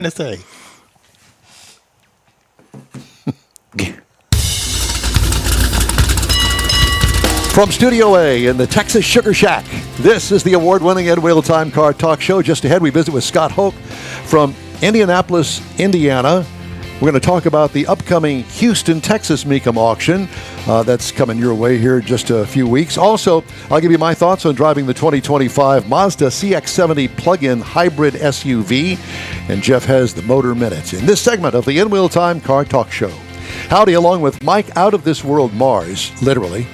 to say. From Studio A in the Texas Sugar Shack, this is the award-winning Ed Wheel Time Car Talk Show. Just ahead, we visit with Scott Hoch from Indianapolis, Indiana. We're going to talk about the upcoming Houston, Texas Mecum auction that's coming your way here in just a few weeks. Also, I'll give you my thoughts on driving the 2025 Mazda CX-70 plug-in hybrid SUV. And Jeff has the Motor Minutes in this segment of the In Wheel Time Car Talk Show. Howdy, along with Mike Out of This World Mars, literally.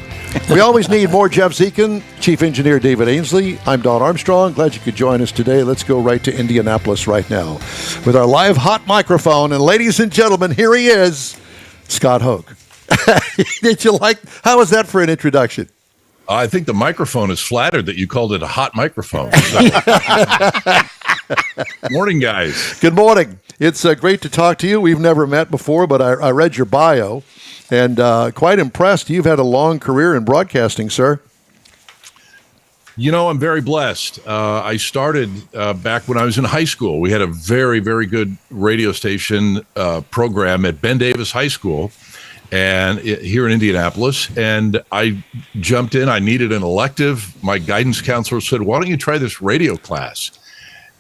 We always need more Jeff Zekin, Chief Engineer David Ainsley. I'm Don Armstrong. Glad you could join us today. Let's go right to Indianapolis right now with our live hot microphone. And ladies and gentlemen, here he is, Scott Hoch. Did you like, how was that for an introduction? I think the microphone is flattered that you called it a hot microphone. Morning, guys. Good morning. It's great to talk to you. We've never met before, but I read your bio. And quite impressed. You've had a long career in broadcasting, sir. You know, I'm very blessed. I started back when I was in high school. We had a very, very good radio station program at Ben Davis High School and here in Indianapolis. And I jumped in. I needed an elective. My guidance counselor said, why don't you try this radio class?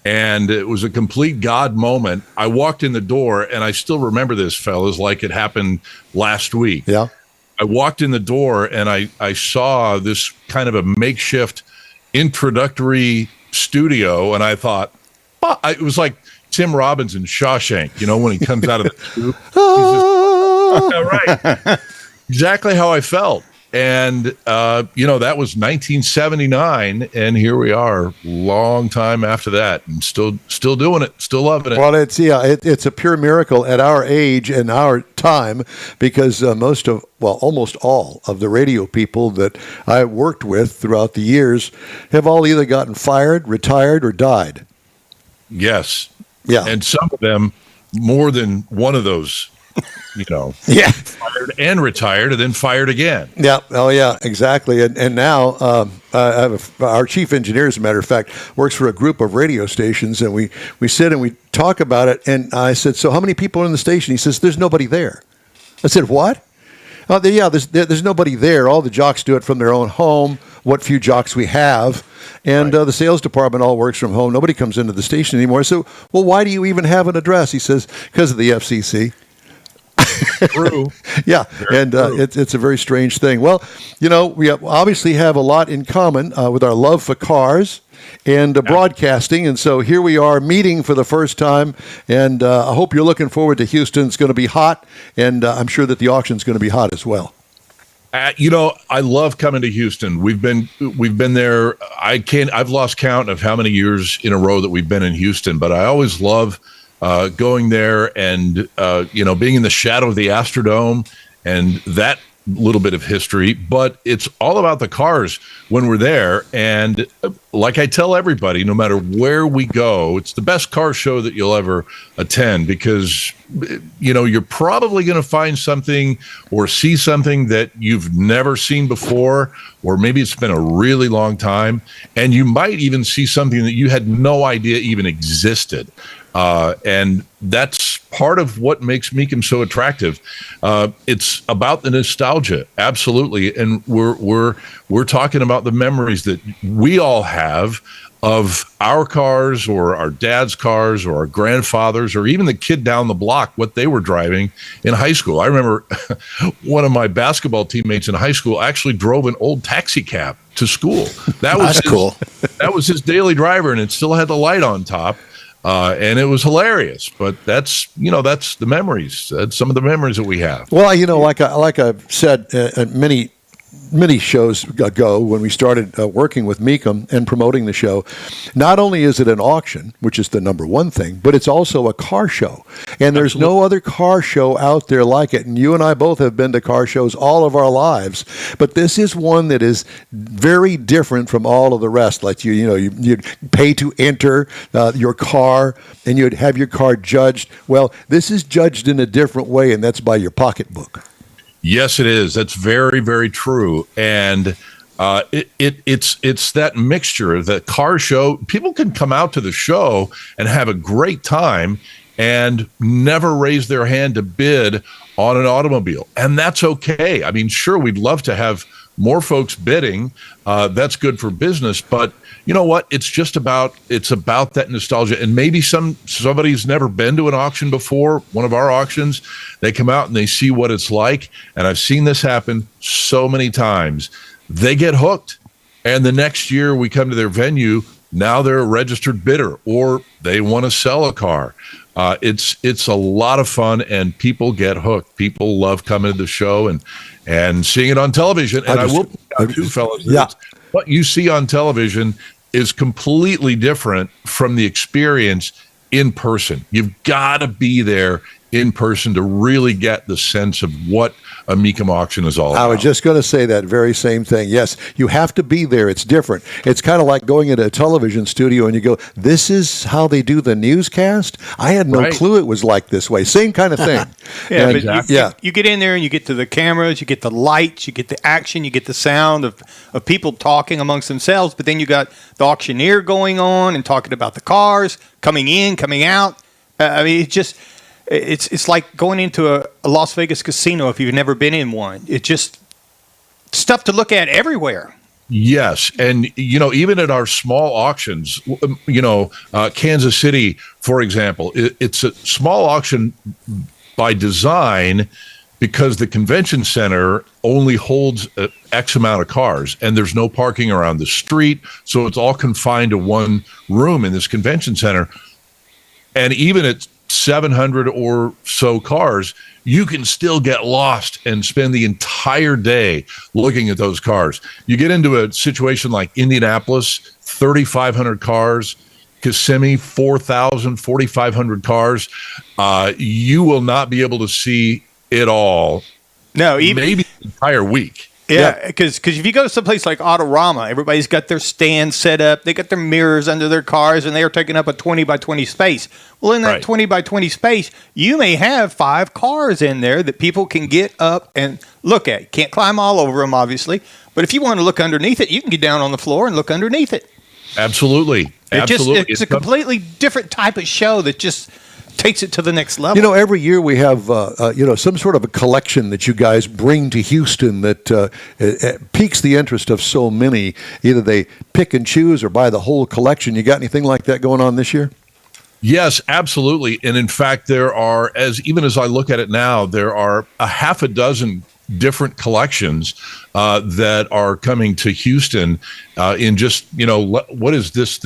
And it was a complete God moment. I walked in the door, and I still remember this, fellas, like it happened last week. Yeah. I walked in the door, and I saw this kind of a makeshift introductory studio, and I thought, it was like Tim Robbins in Shawshank, you know, when he comes out of the tube. Right. Exactly how I felt. And, that was 1979, and here we are, long time after that, and still doing it, still loving it. Well, it's a pure miracle at our age and our time, because almost all of the radio people that I worked with throughout the years have all either gotten fired, retired, or died. Yes. Yeah. And some of them, more than one of those, yeah, fired and retired and then fired again. Yeah. Oh, yeah, exactly. And now our chief engineer, as a matter of fact, works for a group of radio stations, and we sit and we talk about it. And I said, so how many people are in the station? He says, there's nobody there. I said, what? There's nobody there. All the jocks do it from their own home, what few jocks we have. And the sales department all works from home. Nobody comes into the station anymore. So, well, why do you even have an address? He says, because of the FCC. True. Yeah, Very and true. It's a very strange thing. Well, we obviously have a lot in common with our love for cars and broadcasting, and so here we are meeting for the first time, and I hope you're looking forward to Houston. It's going to be hot, and I'm sure that the auction's going to be hot as well. I love coming to Houston. We've been there. I've lost count of how many years in a row that we've been in Houston, but I always love going there and, being in the shadow of the Astrodome and that little bit of history. But it's all about the cars when we're there. And like I tell everybody, no matter where we go, it's the best car show that you'll ever attend because, you're probably going to find something or see something that you've never seen before, or maybe it's been a really long time. And you might even see something that you had no idea even existed. And that's part of what makes Mecum so attractive. It's about the nostalgia, absolutely, and we're talking about the memories that we all have of our cars or our dad's cars or our grandfather's or even the kid down the block, what they were driving in high school. I remember one of my basketball teammates in high school actually drove an old taxi cab to school. That's cool. That was his daily driver, and it still had the light on top. And it was hilarious, but that's the memories. That's some of the memories that we have. Well, like I've said many shows ago when we started working with Mecum and promoting the show, not only is it an auction, which is the number one thing, but it's also a car show. And there's Absolutely. no other car show out there like it. And you and I both have been to car shows all of our lives. But this is one that is very different from all of the rest. Like you'd pay to enter your car and you'd have your car judged. Well, this is judged in a different way, and that's by your pocketbook. Yes, it is. That's very, very true. And it's that mixture, that car show. People can come out to the show and have a great time and never raise their hand to bid on an automobile. And that's okay. I mean, sure, we'd love to have more folks bidding. That's good for business, but you know what? It's about that nostalgia. And maybe somebody's never been to an auction before, one of our auctions. They come out and they see what it's like. And I've seen this happen so many times. They get hooked. And the next year we come to their venue. Now they're a registered bidder, or they want to sell a car. It's a lot of fun, and people get hooked. People love coming to the show and seeing it on television. And I will point out, too, fellas, yeah. What you see on television is completely different from the experience in person. You've got to be there in person to really get the sense of what a Mecum auction is all about. I was just going to say that very same thing. Yes, you have to be there. It's different. It's kind of like going into a television studio and you go, this is how they do the newscast? I had no clue it was like this way. Same kind of thing. Yeah, and but you get in there and you get to the cameras, you get the lights, you get the action, you get the sound of people talking amongst themselves, but then you got the auctioneer going on and talking about the cars, coming in, coming out. I mean, it's like going into a Las Vegas casino if you've never been in one. It's just stuff to look at everywhere. Yes. And, even at our small auctions, Kansas City, for example, it's a small auction by design because the convention center only holds X amount of cars and there's no parking around the street. So it's all confined to one room in this convention center. And even at 700 or so cars, you can still get lost and spend the entire day looking at those cars. You get into a situation like Indianapolis, 3,500 cars, Kissimmee, 4,000, 4,500 cars. You will not be able to see it all. No, even maybe the entire week. Yeah, because if you go to someplace like Autorama, everybody's got their stand set up. They got their mirrors under their cars, and they are taking up a 20 by 20 space. Well, in that 20 by 20 space, you may have 5 cars in there that people can get up and look at. You can't climb all over them, obviously. But if you want to look underneath it, you can get down on the floor and look underneath it. Absolutely. It's a completely different type of show that just takes it to the next level. Every year we have, some sort of a collection that you guys bring to Houston that piques the interest of so many. Either they pick and choose or buy the whole collection. You got anything like that going on this year? Yes, absolutely. And in fact, there are, even as I look at it now, there are a half a dozen different collections that are coming to Houston in just, what is this,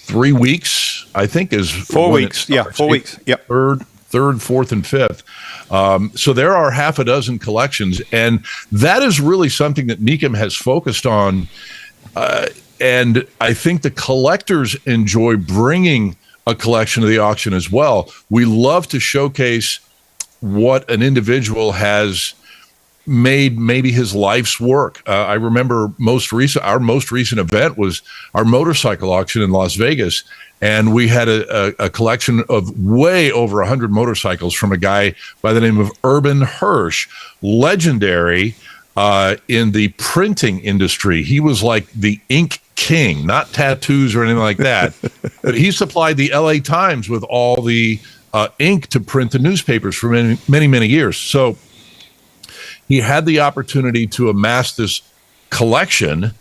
3 weeks, I think, is 4 weeks. Yeah, 4 weeks. Yep. Third, fourth, and fifth. So there are half a dozen collections, and that is really something that Mecum has focused on. And I think the collectors enjoy bringing a collection to the auction as well. We love to showcase what an individual has made maybe his life's work. I remember our most recent event was our motorcycle auction in Las Vegas, and we had a collection of way over 100 motorcycles from a guy by the name of Urban Hirsch, legendary in the printing industry. He was like the ink king, not tattoos or anything like that, but he supplied the LA Times with all the ink to print the newspapers for many, many, many years. So he had the opportunity to amass this collection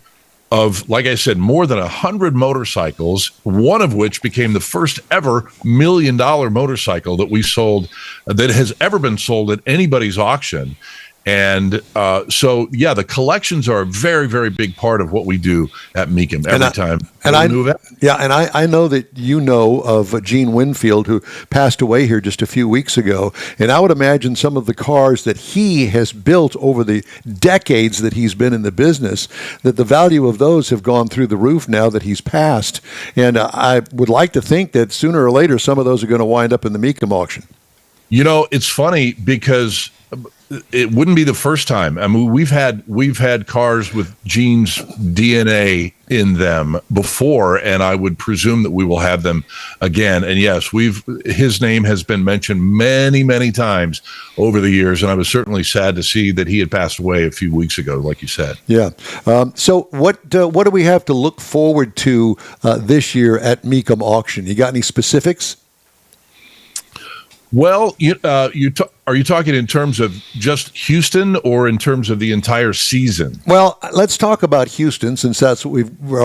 of, like I said, more than 100 motorcycles, one of which became the first ever $1 million motorcycle that we sold, that has ever been sold at anybody's auction. And the collections are a very, very big part of what we do at Mecum every time. And I know that you know of Gene Winfield, who passed away here just a few weeks ago. And I would imagine some of the cars that he has built over the decades that he's been in the business, that the value of those have gone through the roof now that he's passed. And I would like to think that sooner or later, some of those are going to wind up in the Mecum auction. It's funny because it wouldn't be the first time. I mean, we've had cars with Gene's DNA in them before, and I would presume that we will have them again. And yes, his name has been mentioned many, many times over the years, and I was certainly sad to see that he had passed away a few weeks ago, like you said. Yeah. So what do we have to look forward to this year at Mecum auction? You got any specifics? Well, are you talking in terms of just Houston or in terms of the entire season? Well, let's talk about Houston, since that's what we're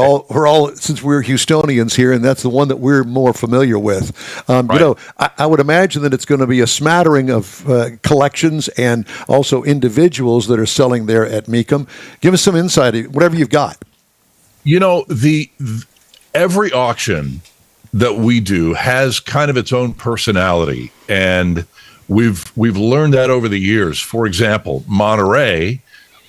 all since we're Houstonians here, and that's the one that we're more familiar with. Right. You know, I would imagine that it's going to be a smattering of collections and also individuals that are selling there at Mecum. Give us some insight, whatever you've got. You know, every auction that we do has kind of its own personality, and we've learned that over the years. For example, Monterey,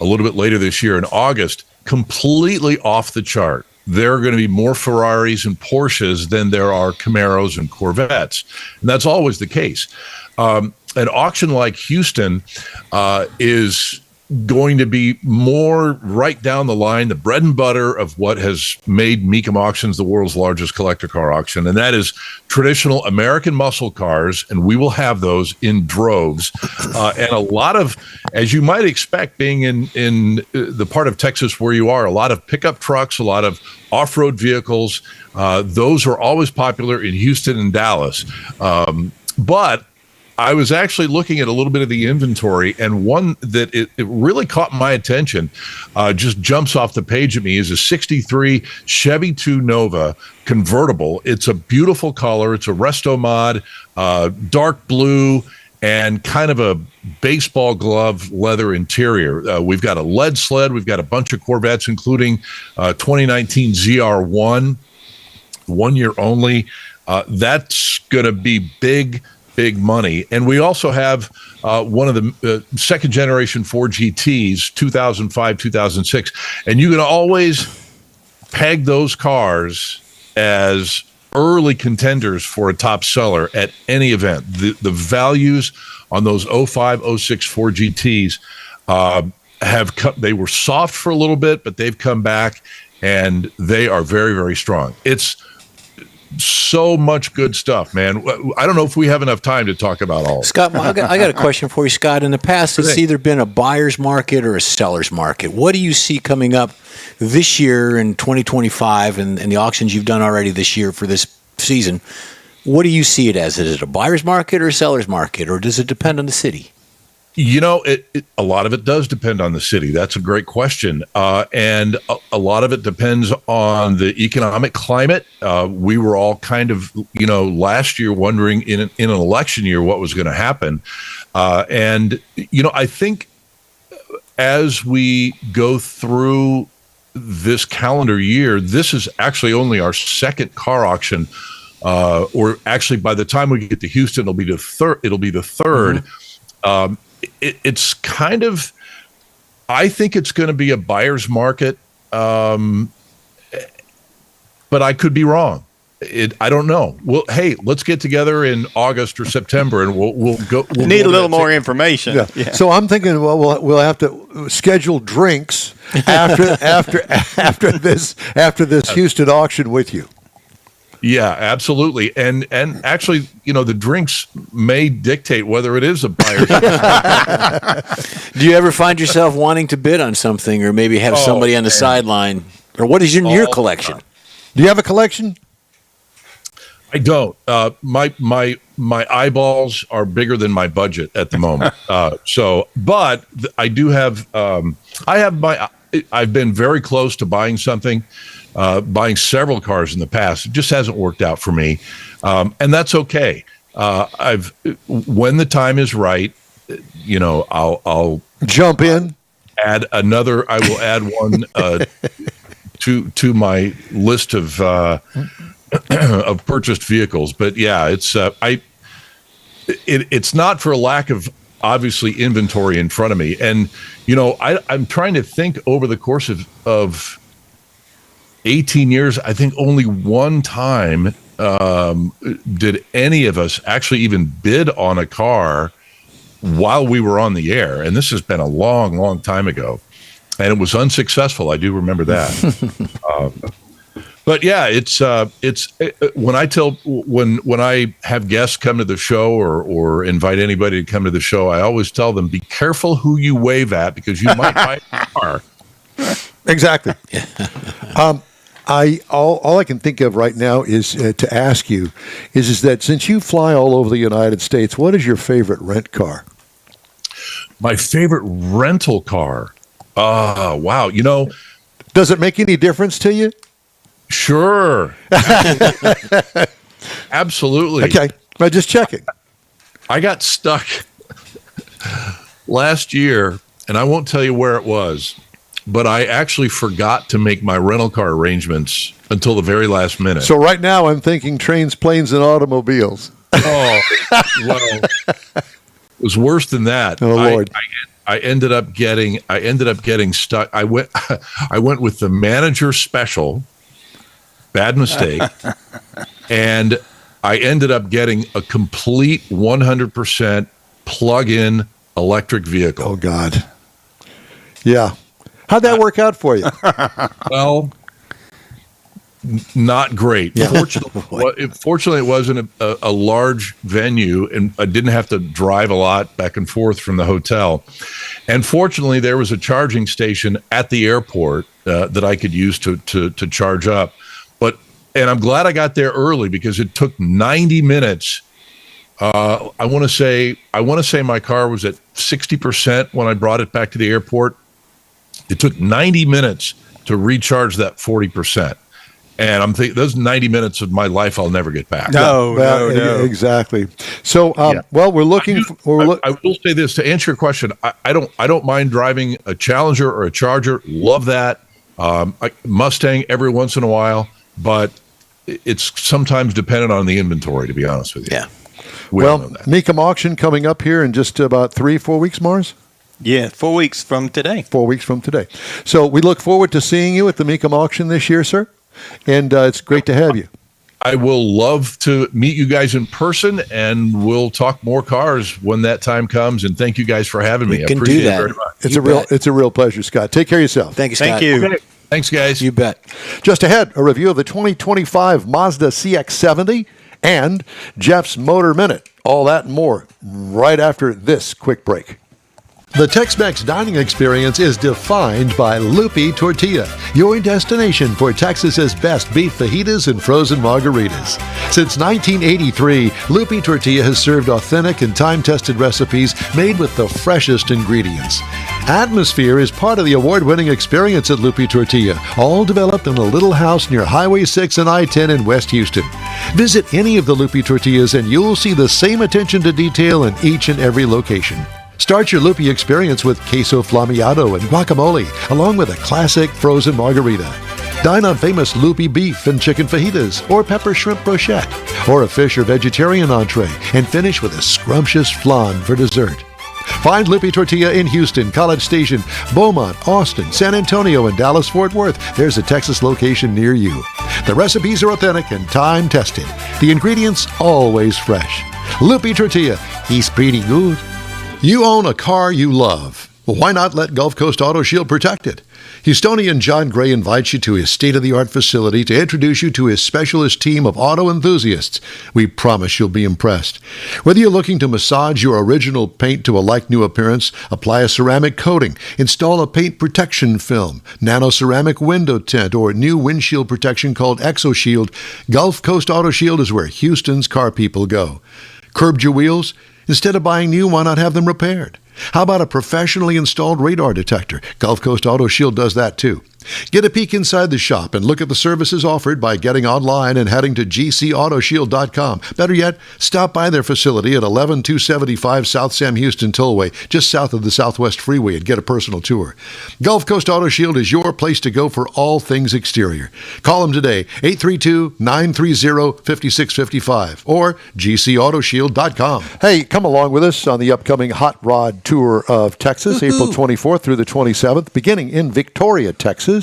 a little bit later this year in August, completely off the chart. There are going to be more Ferraris and Porsches than there are Camaros and Corvettes, and that's always the case. An auction like Houston is going to be more right down the line, the bread and butter of what has made Mecum Auctions the world's largest collector car auction, and that is traditional American muscle cars, and we will have those in droves. And a lot of, as you might expect, being in the part of Texas where you are, a lot of pickup trucks, a lot of off-road vehicles. Those are always popular in Houston and Dallas. But I was actually looking at a little bit of the inventory, and one that it really caught my attention, just jumps off the page at me, is a 63 Chevy 2 Nova convertible. It's a beautiful color. It's a resto mod, dark blue, and kind of a baseball glove leather interior. We've got a lead sled. We've got a bunch of Corvettes, including 2019 ZR1, 1 year only. That's going to be big money. And we also have one of the second generation Ford GTs, 2005, 2006. And you can always peg those cars as early contenders for a top seller at any event. The values on those 05, 06 Ford GTs they were soft for a little bit, but they've come back and they are very, very strong. It's so much good stuff, man. I don't know if we have enough time to talk about all. Scott, I got a question for you, Scott. In the past, it's either been a buyer's market or a seller's market. What do you see coming up this year in 2025 and the auctions you've done already this year for this season? What do you see it as? Is it a buyer's market or a seller's market, or does it depend on the city? You know, a lot of it does depend on the city. That's a great question. And a lot of it depends on the economic climate. We were all kind of, last year wondering in an election year what was going to happen. And I think as we go through this calendar year, this is actually only our second car auction, or actually by the time we get to Houston, it'll be the third. Mm-hmm. It's kind of, I think it's going to be a buyer's market, but I could be wrong. I don't know. Well, hey, let's get together in August or September, and we'll go. We'll need a little more information. Yeah. Yeah. So I'm thinking, well, we'll have to schedule drinks after this Houston auction with you. Yeah, absolutely. And actually, the drinks may dictate whether it is a buyer's market. Do you ever find yourself wanting to bid on something, or maybe have somebody on the sideline? Or what is in your collection? Do you have a collection? I don't. My eyeballs are bigger than my budget at the moment. But I do have. I've been very close to buying something. Buying several cars in the past. It just hasn't worked out for me. And that's okay. When the time is right, I'll jump in. I will add one to my list of purchased vehicles. But yeah, it's not for a lack of obviously inventory in front of me. And I'm trying to think over the course of 18 years, I think only one time did any of us actually even bid on a car while we were on the air. And this has been a long, long time ago. And it was unsuccessful. I do remember that. But yeah, it's when I have guests come to the show or invite anybody to come to the show, I always tell them, be careful who you wave at, because you might buy a car. Exactly. All I can think of right now is to ask you is that since you fly all over the United States, what is your favorite rent car? My favorite rental car. Wow. Does it make any difference to you? Sure. Absolutely. Okay. I'm just checking. I got stuck last year, and I won't tell you where it was, but I actually forgot to make my rental car arrangements until the very last minute. So right now I'm thinking trains, planes, and automobiles. Oh, well, it was worse than that. Oh, Lord. I ended up getting stuck. I went with the manager special. Bad mistake. And I ended up getting a complete 100% plug-in electric vehicle. Oh, God. Yeah. How'd that work out for you? Well, not great. Yeah. Fortunately, it wasn't a large venue, and I didn't have to drive a lot back and forth from the hotel. And fortunately, there was a charging station at the airport that I could use to charge up. And I'm glad I got there early because it took 90 minutes. I want to say my car was at 60% when I brought it back to the airport. It took 90 minutes to recharge that 40%. And I'm thinking those 90 minutes of my life I'll never get back. No. Exactly. So, well, we're looking. I will say this to answer your question. I don't mind driving a Challenger or a Charger. Love that. Mustang every once in a while, but it's sometimes dependent on the inventory, to be honest with you. Yeah. Well, Mecum auction coming up here in just about 3-4 weeks, Mars? Yeah, 4 weeks from today. 4 weeks from today. So we look forward to seeing you at the Mecum auction this year, sir. And it's great to have you. I will love to meet you guys in person, and we'll talk more cars when that time comes. And thank you guys for having me. We can I appreciate do that. it very much. It's a real pleasure, Scott. Take care of yourself. Thank you, Scott. Thank you. Okay. Thanks, guys. You bet. Just ahead, a review of the 2025 Mazda CX-70 and Jeff's Motor Minute. All that and more right after this quick break. The Tex-Mex dining experience is defined by Lupi Tortilla, your destination for Texas's best beef fajitas and frozen margaritas. Since 1983, Lupi Tortilla has served authentic and time-tested recipes made with the freshest ingredients. Atmosphere is part of the award-winning experience at Lupi Tortilla, all developed in a little house near Highway 6 and I-10 in West Houston. Visit any of the Lupi Tortillas and you'll see the same attention to detail in each and every location. Start your Lupi experience with queso flammeado and guacamole, along with a classic frozen margarita. Dine on famous Lupi beef and chicken fajitas, or pepper shrimp brochette, or a fish or vegetarian entree, and finish with a scrumptious flan for dessert. Find Lupi Tortilla in Houston, College Station, Beaumont, Austin, San Antonio, and Dallas-Fort Worth. There's a Texas location near you. The recipes are authentic and time-tested. The ingredients always fresh. Lupi Tortilla, he's pretty good. You own a car you love. Well, why not let Gulf Coast Auto Shield protect it? Houstonian John Gray invites you to his state-of-the-art facility to introduce you to his specialist team of auto enthusiasts. We promise you'll be impressed. Whether you're looking to massage your original paint to a like-new appearance, apply a ceramic coating, install a paint protection film, nano-ceramic window tint, or new windshield protection called ExoShield, Gulf Coast Auto Shield is where Houston's car people go. Curbed your wheels? Instead of buying new, why not have them repaired? How about a professionally installed radar detector? Gulf Coast Auto Shield does that too. Get a peek inside the shop and look at the services offered by getting online and heading to gcautoshield.com. Better yet, stop by their facility at 11275 South Sam Houston Tollway, just south of the Southwest Freeway, and get a personal tour. Gulf Coast Auto Shield is your place to go for all things exterior. Call them today, 832-930-5655 or gcautoshield.com. Hey, come along with us on the upcoming Hot Rod Tour of Texas, April 24th through the 27th, beginning in Victoria, Texas.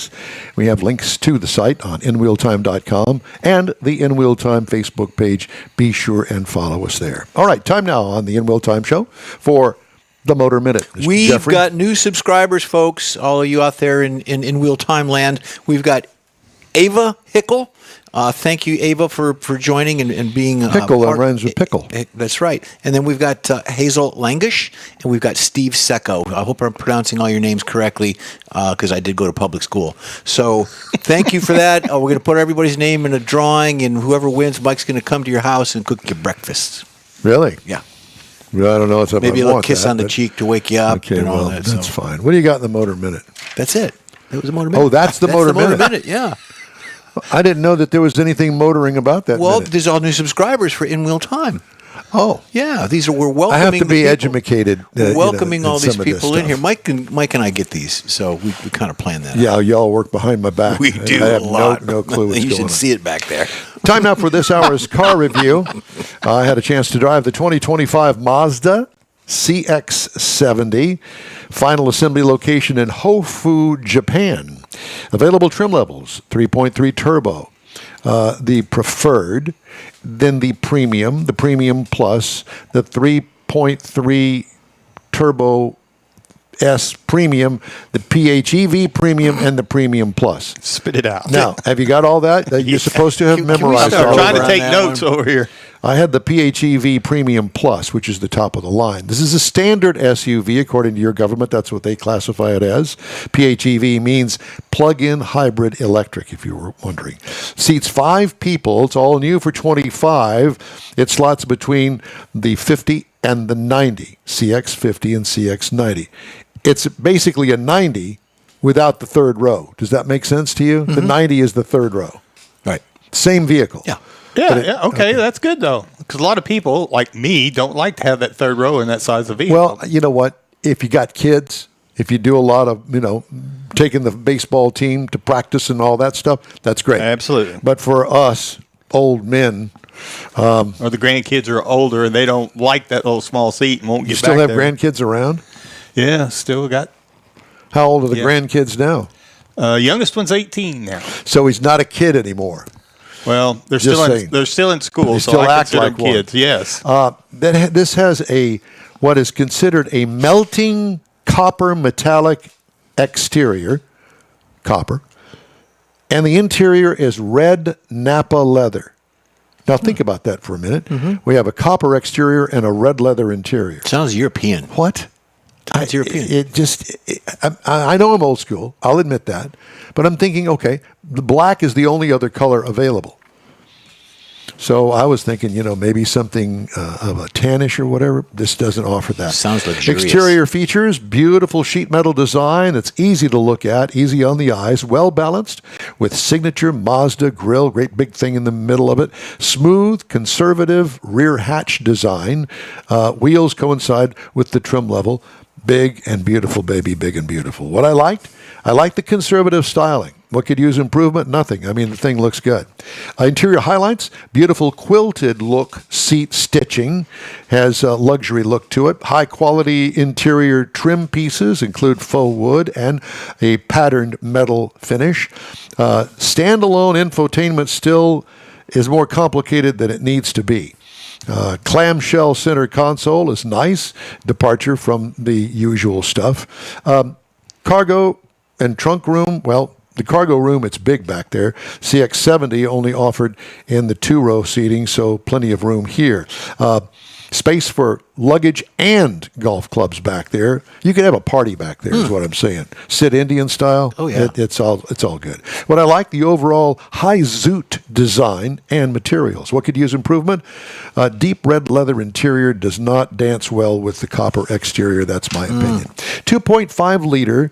We have links to the site on InWheelTime.com and the In Wheel Time Facebook page. Be sure and follow us there. All right, time now on the In Wheel Time show for the Motor Minute. Mr. We've Jeffrey. got new subscribers, folks, all of you out there in Wheel Time land. We've got Ava Hickel. Thank you, Ava, for joining and being Pickle rhymes with pickle. That's right. And then we've got Hazel Langish, and we've got Steve Secco. I hope I'm pronouncing all your names correctly because I did go to public school. So thank you for that. We're going to put everybody's name in a drawing, and whoever wins, Mike's going to come to your house and cook you breakfast. Really? Yeah. Well, I don't know if Maybe a I little want kiss that, on the but- cheek to wake you up. Okay, and all well, that, that's so. fine. What do you got in the Motor Minute? That's it. It was a Motor Minute. Oh, that's the Motor Minute. Yeah. I didn't know that there was anything motoring about that Well, minute. there's all new subscribers for In Wheel Time. Oh. Yeah, we're welcoming. I have to be the people. educated. We're welcoming all these some of this people in here. stuff. Mike and I get these, so we kind of plan that. Yeah, y'all work behind my back. We do I have a lot. No clue what's you going should on. see it back there. Time now for this hour's car review. I had a chance to drive the 2025 Mazda CX-70. Final assembly location in Hofu, Japan. Available trim levels, 3.3 turbo. The preferred, then the premium plus, the 3.3 turbo S premium, the PHEV premium, and the premium plus. Spit it out. Now, have you got all that? You're supposed to have Can we memorized start all I'm trying of to that. take that notes one. over here. I had the PHEV Premium Plus, which is the top of the line. This is a standard SUV, according to your government. That's what they classify it as. PHEV means plug-in hybrid electric, if you were wondering. Seats 5 people. It's all new for 25. It slots between the 50 and the 90, CX50 and CX90. It's basically a 90 without the third row. Does that make sense to you? The 90 is the third row. Right. Same vehicle. Yeah. Yeah, okay, that's good though, because a lot of people like me don't like to have that third row in that size of vehicle. Well, you know what? If you got kids, if you do a lot of, taking the baseball team to practice and all that stuff, that's great. Absolutely. But for us old men, or the grandkids are older and they don't like that little small seat and won't get you still back have there. grandkids around? Yeah, still got. How old are the Yeah. grandkids now? Youngest one's 18 now. So he's not a kid anymore. Well, they're Just still saying. they're still in school, They so still I act consider like them one. kids. Yes. This has what is considered a melting copper metallic exterior, copper, and the interior is red Napa leather. Now think about that for a minute. We have a copper exterior and a red leather interior. Sounds European. What? Sounds European. I know I'm old school. I'll admit that. But I'm thinking, okay, the black is the only other color available. So I was thinking, maybe something of a tannish or whatever. This doesn't offer that. Sounds luxurious. Exterior features, beautiful sheet metal design that's easy to look at, easy on the eyes, well balanced with signature Mazda grille, great big thing in the middle of it. Smooth, conservative rear hatch design. Wheels coincide with the trim level. Big and beautiful, baby, big and beautiful. What I liked the conservative styling. What could use improvement? Nothing. I mean, the thing looks good. Interior highlights, beautiful quilted look seat stitching, has a luxury look to it. High quality interior trim pieces include faux wood and a patterned metal finish. Standalone infotainment still is more complicated than it needs to be. Clamshell center console is nice, departure from the usual stuff. Cargo and trunk room, well, the cargo room, it's big back there. CX-70 only offered in the 2-row seating, so plenty of room here. Space for luggage and golf clubs back there. You could have a party back there, is what I'm saying. Sit Indian style. Oh, yeah. It's all good. What I like, the overall high zoot design and materials. What could use improvement? Deep red leather interior does not dance well with the copper exterior. That's my opinion. 2.5 liter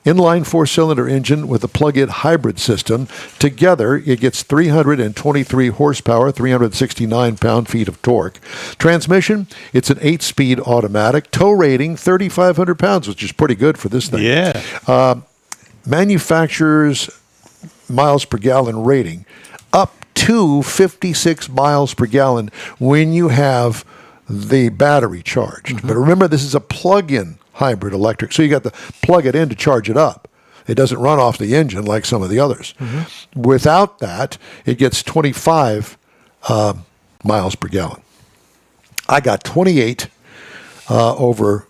inline 4-cylinder engine with a plug-in hybrid system. Together, it gets 323 horsepower, 369 pound-feet of torque. Transmission, it's an 8-speed automatic. Tow rating, 3,500 pounds, which is pretty good for this thing. Yeah. Manufacturer's miles per gallon rating, up to 56 miles per gallon when you have the battery charged. But remember, this is a plug-in hybrid electric, so you got to plug it in to charge it up. It doesn't run off the engine like some of the others. Without that, it gets 25 miles per gallon. I got 28 over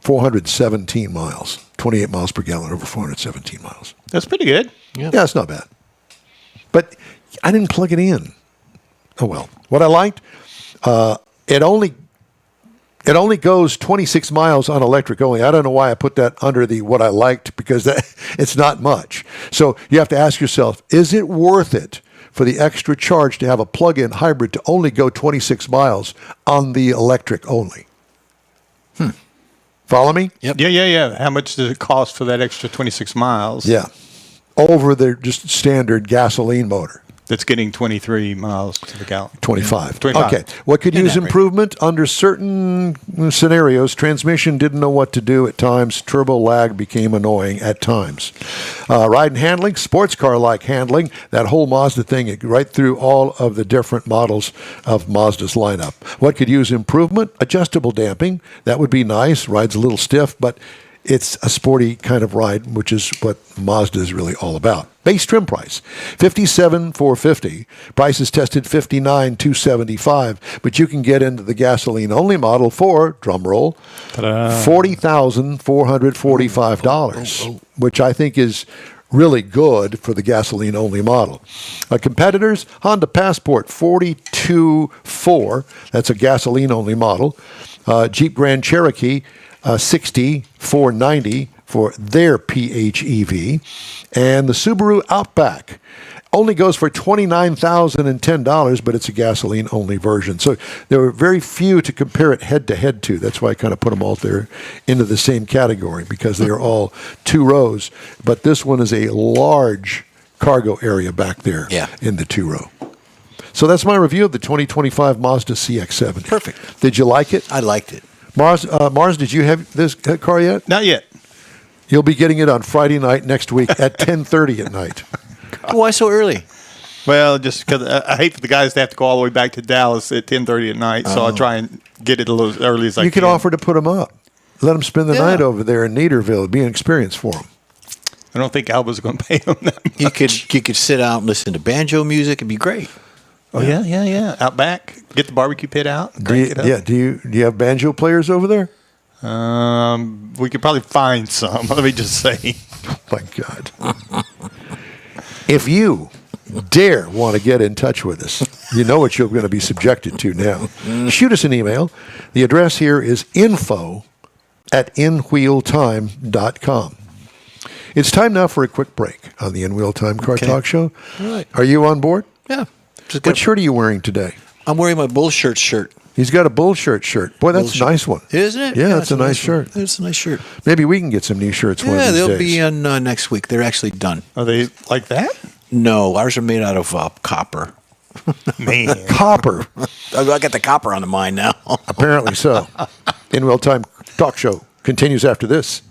417 miles. 28 miles per gallon over 417 miles. That's pretty good. Yeah, it's not bad. But I didn't plug it in. Oh, well. What I liked, it only goes 26 miles on electric only. I don't know why I put that under the what I liked, because it's not much. So you have to ask yourself, is it worth it for the extra charge to have a plug-in hybrid to only go 26 miles on the electric only? Follow me? Yep. Yeah. How much does it cost for that extra 26 miles? Yeah. Over the just standard gasoline motor. That's getting 23 miles to the gallon. 25. 25. Okay. What could use improvement? Under certain scenarios, transmission didn't know what to do at times. Turbo lag became annoying at times. Ride and handling, sports car-like handling, that whole Mazda thing, right through all of the different models of Mazda's lineup. What could use improvement? Adjustable damping. That would be nice. Ride's a little stiff, but it's a sporty kind of ride, which is what Mazda is really all about. Base trim price, $57,450. Price is tested $59,275, but you can get into the gasoline-only model for, drum roll, $40,445, which I think is really good for the gasoline-only model. Competitors, Honda Passport 42.4, that's a gasoline-only model. Jeep Grand Cherokee 60,490 for their PHEV, and the Subaru Outback only goes for $29,010, but it's a gasoline-only version. So there were very few to compare it head-to-head to. That's why I kind of put them all there into the same category, because they are all two rows. But this one is a large cargo area back there in the two row. So that's my review of the 2025 Mazda CX-7. Perfect. Did you like it? I liked it. Mars, did you have this car yet? Not yet. You'll be getting it on Friday night next week at 10:30 at night. Why so early? Well, just because I hate for the guys to have to go all the way back to Dallas at 10:30 at night, so I try and get it a little as early as I can. You could offer to put them up. Let them spend the night over there in Naderville. It'd be an experience for them. I don't think Alba's going to pay them that much. You could sit out and listen to banjo music. It'd be great. Oh, yeah. Out back. Get the barbecue pit out. Do you have banjo players over there? We could probably find some. Let me just say. Oh, my God. If you dare want to get in touch with us, you know what you're going to be subjected to now. Shoot us an email. The address here is info@inwheeltime.com. It's time now for a quick break on the In Wheel Time Car Talk Show. All right. Are you on board? Yeah. What shirt are you wearing today? I'm wearing my Bull shirt. He's got a Bull shirt. Boy, that's a nice one. Isn't it? Yeah, that's a nice shirt. It's a nice shirt. Maybe we can get some new shirts one of these they'll days. be in next week. They're actually done. Are they like that? No, ours are made out of copper. Man. Copper. I got the copper on the mind now. Apparently so. In Real Time Talk Show continues after this.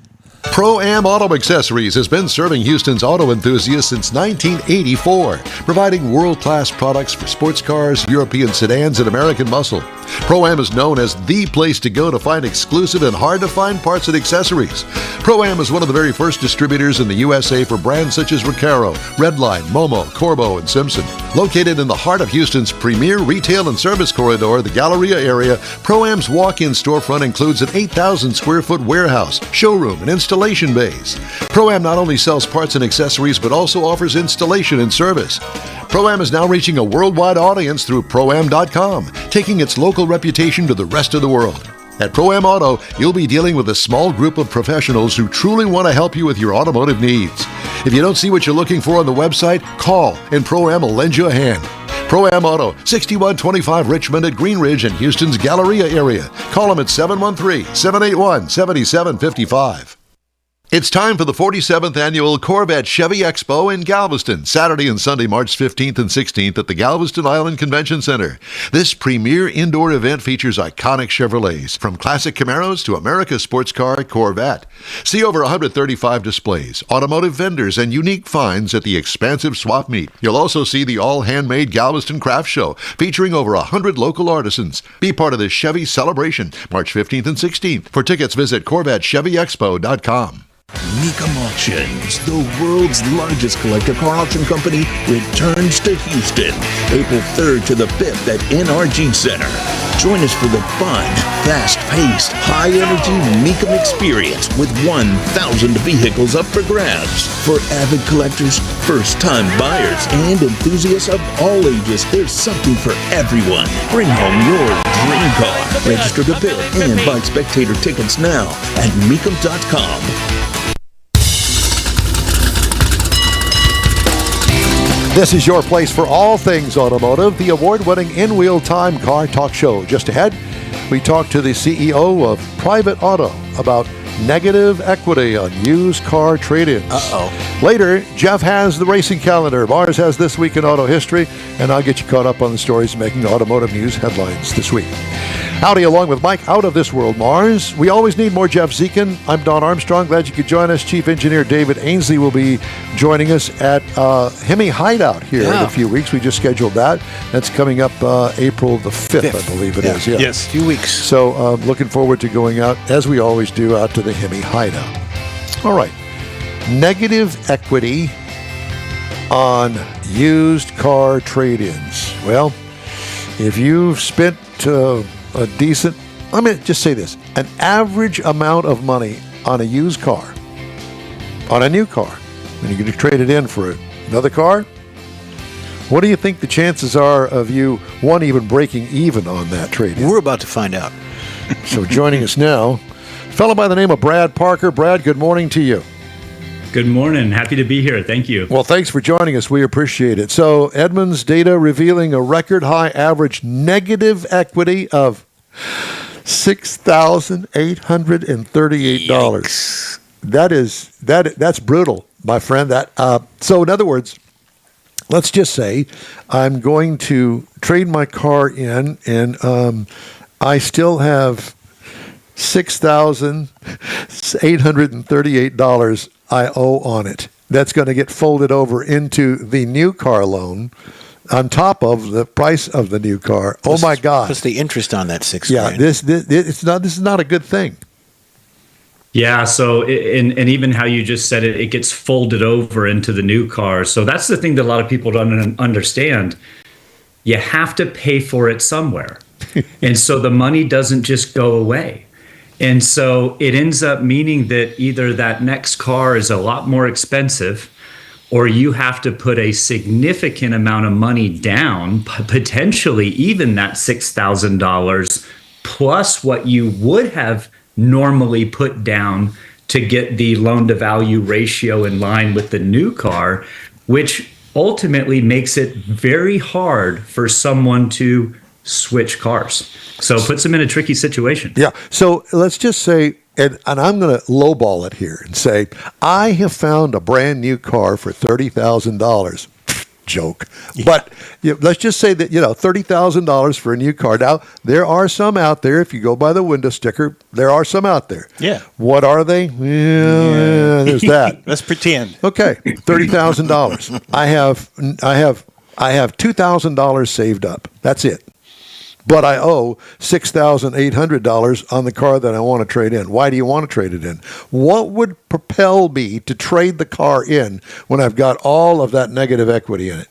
Pro-Am Auto Accessories has been serving Houston's auto enthusiasts since 1984, providing world-class products for sports cars, European sedans, and American muscle. Pro-Am is known as the place to go to find exclusive and hard-to-find parts and accessories. Pro-Am is one of the very first distributors in the USA for brands such as Recaro, Redline, Momo, Corbo, and Simpson. Located in the heart of Houston's premier retail and service corridor, the Galleria area, Pro-Am's walk-in storefront includes an 8,000-square-foot warehouse, showroom, and installation bays. Pro-Am not only sells parts and accessories, but also offers installation and service. Pro-Am is now reaching a worldwide audience through Pro-Am.com, taking its local reputation to the rest of the world. At Pro-Am Auto, you'll be dealing with a small group of professionals who truly want to help you with your automotive needs. If you don't see what you're looking for on the website, call and Pro-Am will lend you a hand. Pro-Am Auto, 6125 Richmond at Green Ridge in Houston's Galleria area. Call them at 713-781-7755. It's time for the 47th Annual Corvette Chevy Expo in Galveston, Saturday and Sunday, March 15th and 16th at the Galveston Island Convention Center. This premier indoor event features iconic Chevrolets, from classic Camaros to America's sports car Corvette. See over 135 displays, automotive vendors, and unique finds at the expansive swap meet. You'll also see the all-handmade Galveston Craft Show, featuring over 100 local artisans. Be part of this Chevy celebration, March 15th and 16th. For tickets, visit CorvetteChevyExpo.com. Mecum Auctions, the world's largest collector car auction company, returns to Houston, April 3rd to the 5th at NRG Center. Join us for the fun, fast-paced, high-energy Mecum experience with 1,000 vehicles up for grabs. For avid collectors, first-time buyers, and enthusiasts of all ages, there's something for everyone. Bring home your dream car. Register to bid and buy spectator tickets now at Mecum.com. This is your place for all things automotive, the award-winning In-Wheel Time Car Talk Show. Just ahead, we talk to the CEO of Private Auto about negative equity on used car trade-ins. Later, Jeff has the racing calendar. Mars has This Week in Auto History, and I'll get you caught up on the stories making automotive news headlines this week. Howdy, along with Mike Out of This World, Mars. We always need more Jeff Zekin. I'm Don Armstrong. Glad you could join us. Chief Engineer David Ainsley will be joining us at Hemi Hideout here in a few weeks. We just scheduled that. That's coming up April the 5th, I believe it is. Yeah. Yes. A few weeks. So looking forward to going out, as we always do, out to the Hemi Hideout. All right. Negative equity on used car trade-ins. Well, if you've spent a decent, let me just say this, an average amount of money on a used car, on a new car, and you're going to trade it in for another car, what do you think the chances are of you, one, even breaking even on that trade-in? We're about to find out. So joining us now, a fellow by the name of Brad Parker. Brad, good morning to you. Good morning. Happy to be here. Thank you. Well, thanks for joining us. We appreciate it. So Edmunds data revealing a record high average negative equity of $6,838. That's brutal, my friend. So in other words, let's just say I'm going to trade my car in, and I still have $6,838 I owe on it. That's going to get folded over into the new car loan on top of the price of the new car. Oh my God! What's the interest on that $6,000? Yeah, this is not a good thing. Yeah. So, and even how you just said it, it gets folded over into the new car. So that's the thing that a lot of people don't understand. You have to pay for it somewhere, and so the money doesn't just go away. And so it ends up meaning that either that next car is a lot more expensive, or you have to put a significant amount of money down, potentially even that $6,000 plus what you would have normally put down to get the loan to value ratio in line with the new car, which ultimately makes it very hard for someone to switch cars. So it puts them in a tricky situation. Yeah. So let's just say, and I'm going to lowball it here and say, I have found a brand new car for $30,000. Joke. Yeah. But let's just say that, $30,000 for a new car. Now, there are some out there, if you go by the window sticker, there are some out there. Yeah. What are they? Yeah. There's that. Let's pretend. Okay. $30,000. I have $2,000 saved up. That's it. But I owe $6,800 on the car that I want to trade in. Why do you want to trade it in? What would propel me to trade the car in when I've got all of that negative equity in it?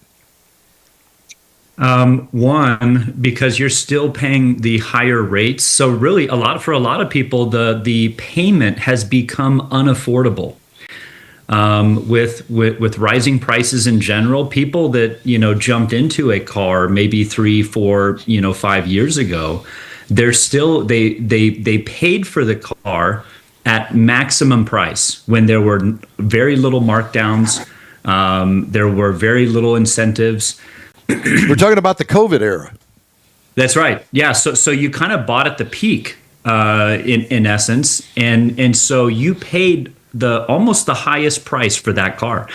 One, because you're still paying the higher rates. So really, for a lot of people, the payment has become unaffordable. With rising prices in general, people that, jumped into a car maybe 3, 4, 5 years ago, they're still, they paid for the car at maximum price when there were very little markdowns. There were very little incentives. We're talking about the COVID era. That's right. Yeah. So you kind of bought at the peak, in essence. And so you paid almost the highest price for that car.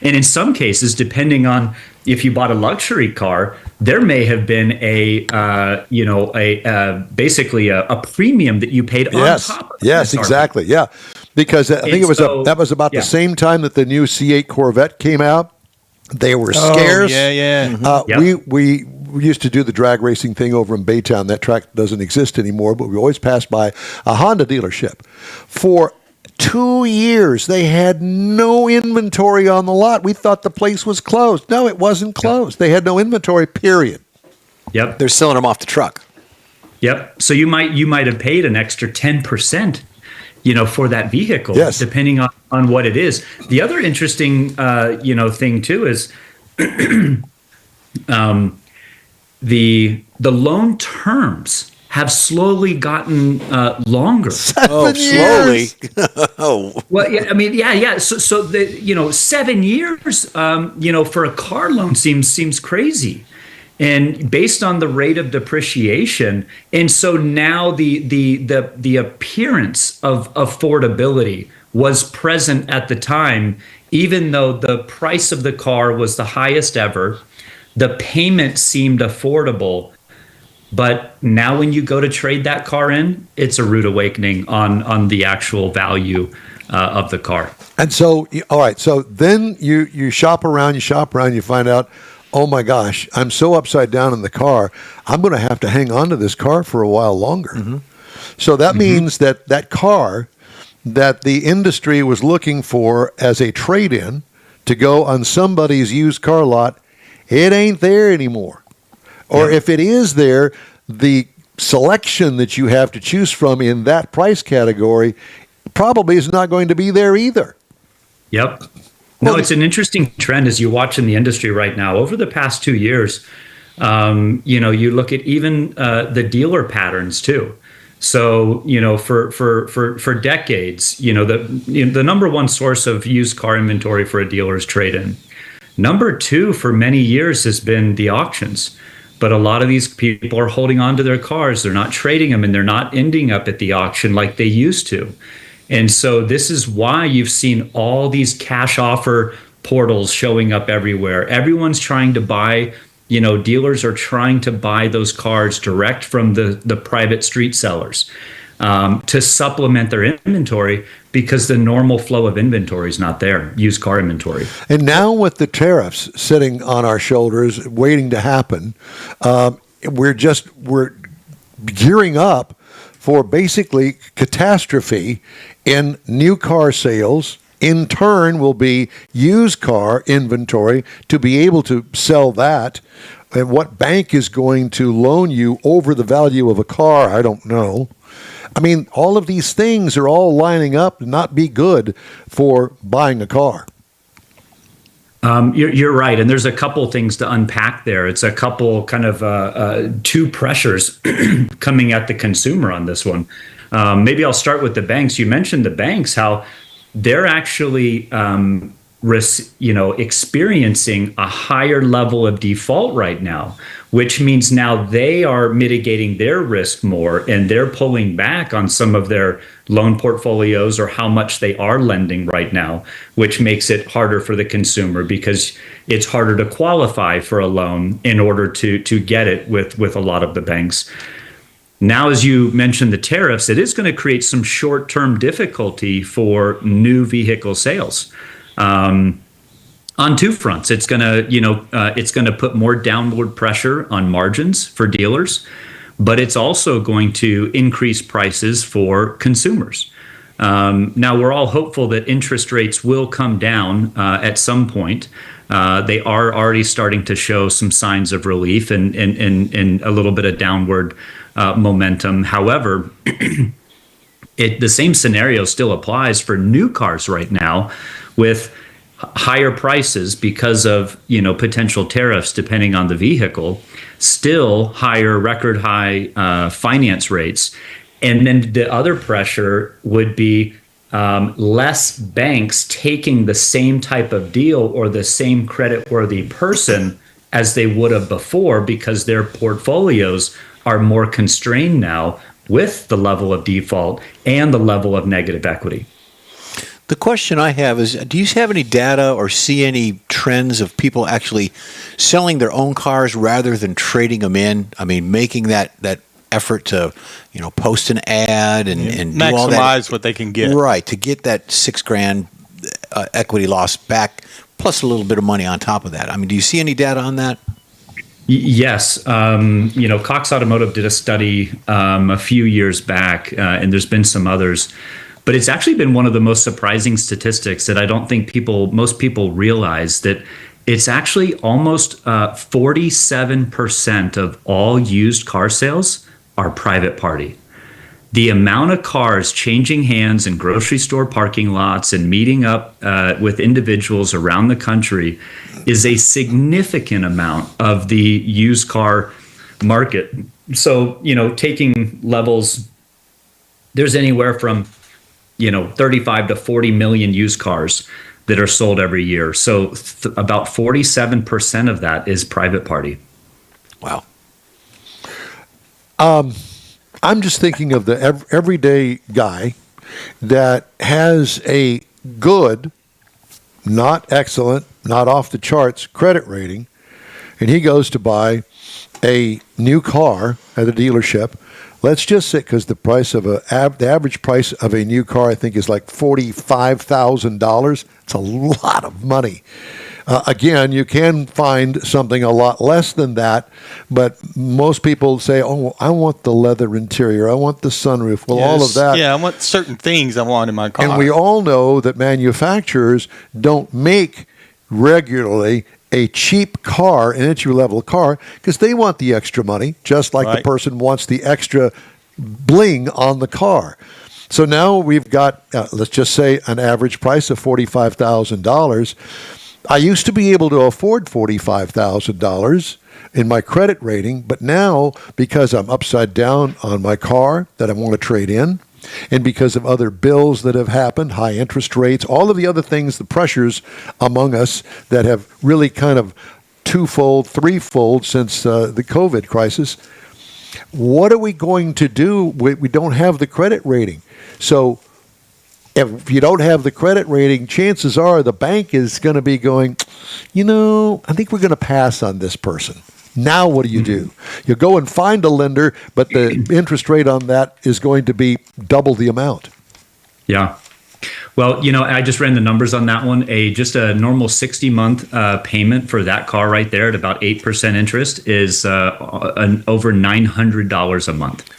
And in some cases, depending on if you bought a luxury car, there may have been basically a premium that you paid on top of Yes, exactly. Yeah. Because I think that was about the same time that the new C8 Corvette came out. They were scarce. We used to do the drag racing thing over in Baytown. That track doesn't exist anymore, but we always passed by a Honda dealership. For 2 years, they had no inventory on the lot. We thought the place was closed. No, it wasn't closed. They had no inventory, period. Yep. They're selling them off the truck. Yep. So you might have paid an extra 10%, for that vehicle, yes, depending on what it is. The other interesting, thing too is the loan terms have slowly gotten longer. Slowly. Oh, well, yeah. I mean, yeah. So the 7 years, for a car loan seems crazy, and based on the rate of depreciation, and so now the appearance of affordability was present at the time, even though the price of the car was the highest ever, the payment seemed affordable. But now when you go to trade that car in, it's a rude awakening on the actual value of the car. And so, all right, so then you shop around, you find out, oh my gosh, I'm so upside down in the car, I'm going to have to hang on to this car for a while longer. Mm-hmm. So that means that car that the industry was looking for as a trade-in to go on somebody's used car lot, it ain't there anymore. Or if it is there, the selection that you have to choose from in that price category probably is not going to be there either. Yep. No, it's an interesting trend as you watch in the industry right now. Over the past 2 years, you look at even the dealer patterns too. So, for decades, the number one source of used car inventory for a dealer is trade-in. Number two for many years has been the auctions. But a lot of these people are holding on to their cars. They're not trading them, and they're not ending up at the auction like they used to. And so this is why you've seen all these cash offer portals showing up everywhere. Everyone's trying to buy, dealers are trying to buy those cars direct from the private street sellers to supplement their inventory, because the normal flow of inventory is not there, used car inventory. And now with the tariffs sitting on our shoulders, waiting to happen, we're gearing up for basically catastrophe in new car sales. In turn will be used car inventory to be able to sell that. And what bank is going to loan you over the value of a car? I don't know. I mean, all of these things are all lining up to not be good for buying a car. You're right. And there's a couple things to unpack there. It's a couple kind of two pressures coming at the consumer on this one. Maybe I'll start with the banks. You mentioned the banks, how they're actually experiencing a higher level of default right now, which means now they are mitigating their risk more, and they're pulling back on some of their loan portfolios or how much they are lending right now, which makes it harder for the consumer because it's harder to qualify for a loan in order to get it with a lot of the banks. Now, as you mentioned, the tariffs, it is going to create some short-term difficulty for new vehicle sales. On two fronts, it's going to put more downward pressure on margins for dealers, but it's also going to increase prices for consumers. Now, we're all hopeful that interest rates will come down at some point. They are already starting to show some signs of relief and a little bit of downward momentum. However, the same scenario still applies for new cars right now, with higher prices because of potential tariffs depending on the vehicle, still higher record high finance rates. And then the other pressure would be less banks taking the same type of deal or the same credit-worthy person as they would have before, because their portfolios are more constrained now with the level of default and the level of negative equity. The question I have is, do you have any data or see any trends of people actually selling their own cars rather than trading them in? I mean, making that effort to, post an ad and do all that. Maximize what they can get. Right, to get that $6,000 equity loss back, plus a little bit of money on top of that. I mean, do you see any data on that? Yes. Cox Automotive did a study a few years back, and there's been some others, But it's actually been one of the most surprising statistics that I don't think most people realize, that it's actually almost 47% of all used car sales are private party. The amount of cars changing hands in grocery store parking lots and meeting up with individuals around the country is a significant amount of the used car market. So, taking levels, there's anywhere from, 35 to 40 million used cars that are sold every year. So about 47% of that is private party. Wow. I'm just thinking of the everyday guy that has a good, not excellent, not off the charts credit rating, and he goes to buy a new car at the dealership. Let's just say, because the price of the average price of a new car, I think, is like $45,000. It's a lot of money. Again, you can find something a lot less than that, but most people say, "Oh, I want the leather interior. I want the sunroof." Well, all of that. Yeah, I want certain things I want in my car. And we all know that manufacturers don't make regularly a cheap car, an entry-level car, because they want the extra money, just like the person wants the extra bling on the car. So now we've got, let's just say, an average price of $45,000. I used to be able to afford $45,000 in my credit rating, but now, because I'm upside down on my car that I want to trade in, and because of other bills that have happened, high interest rates, all of the other things, the pressures among us that have really kind of twofold, threefold since the COVID crisis, what are we going to do? We don't have the credit rating. So if you don't have the credit rating, chances are the bank is going to be going, I think we're going to pass on this person. Now what do? You go and find a lender, but the interest rate on that is going to be double the amount. Yeah. Well, I just ran the numbers on that one. Just a normal 60-month payment for that car right there at about 8% interest is over $900 a month.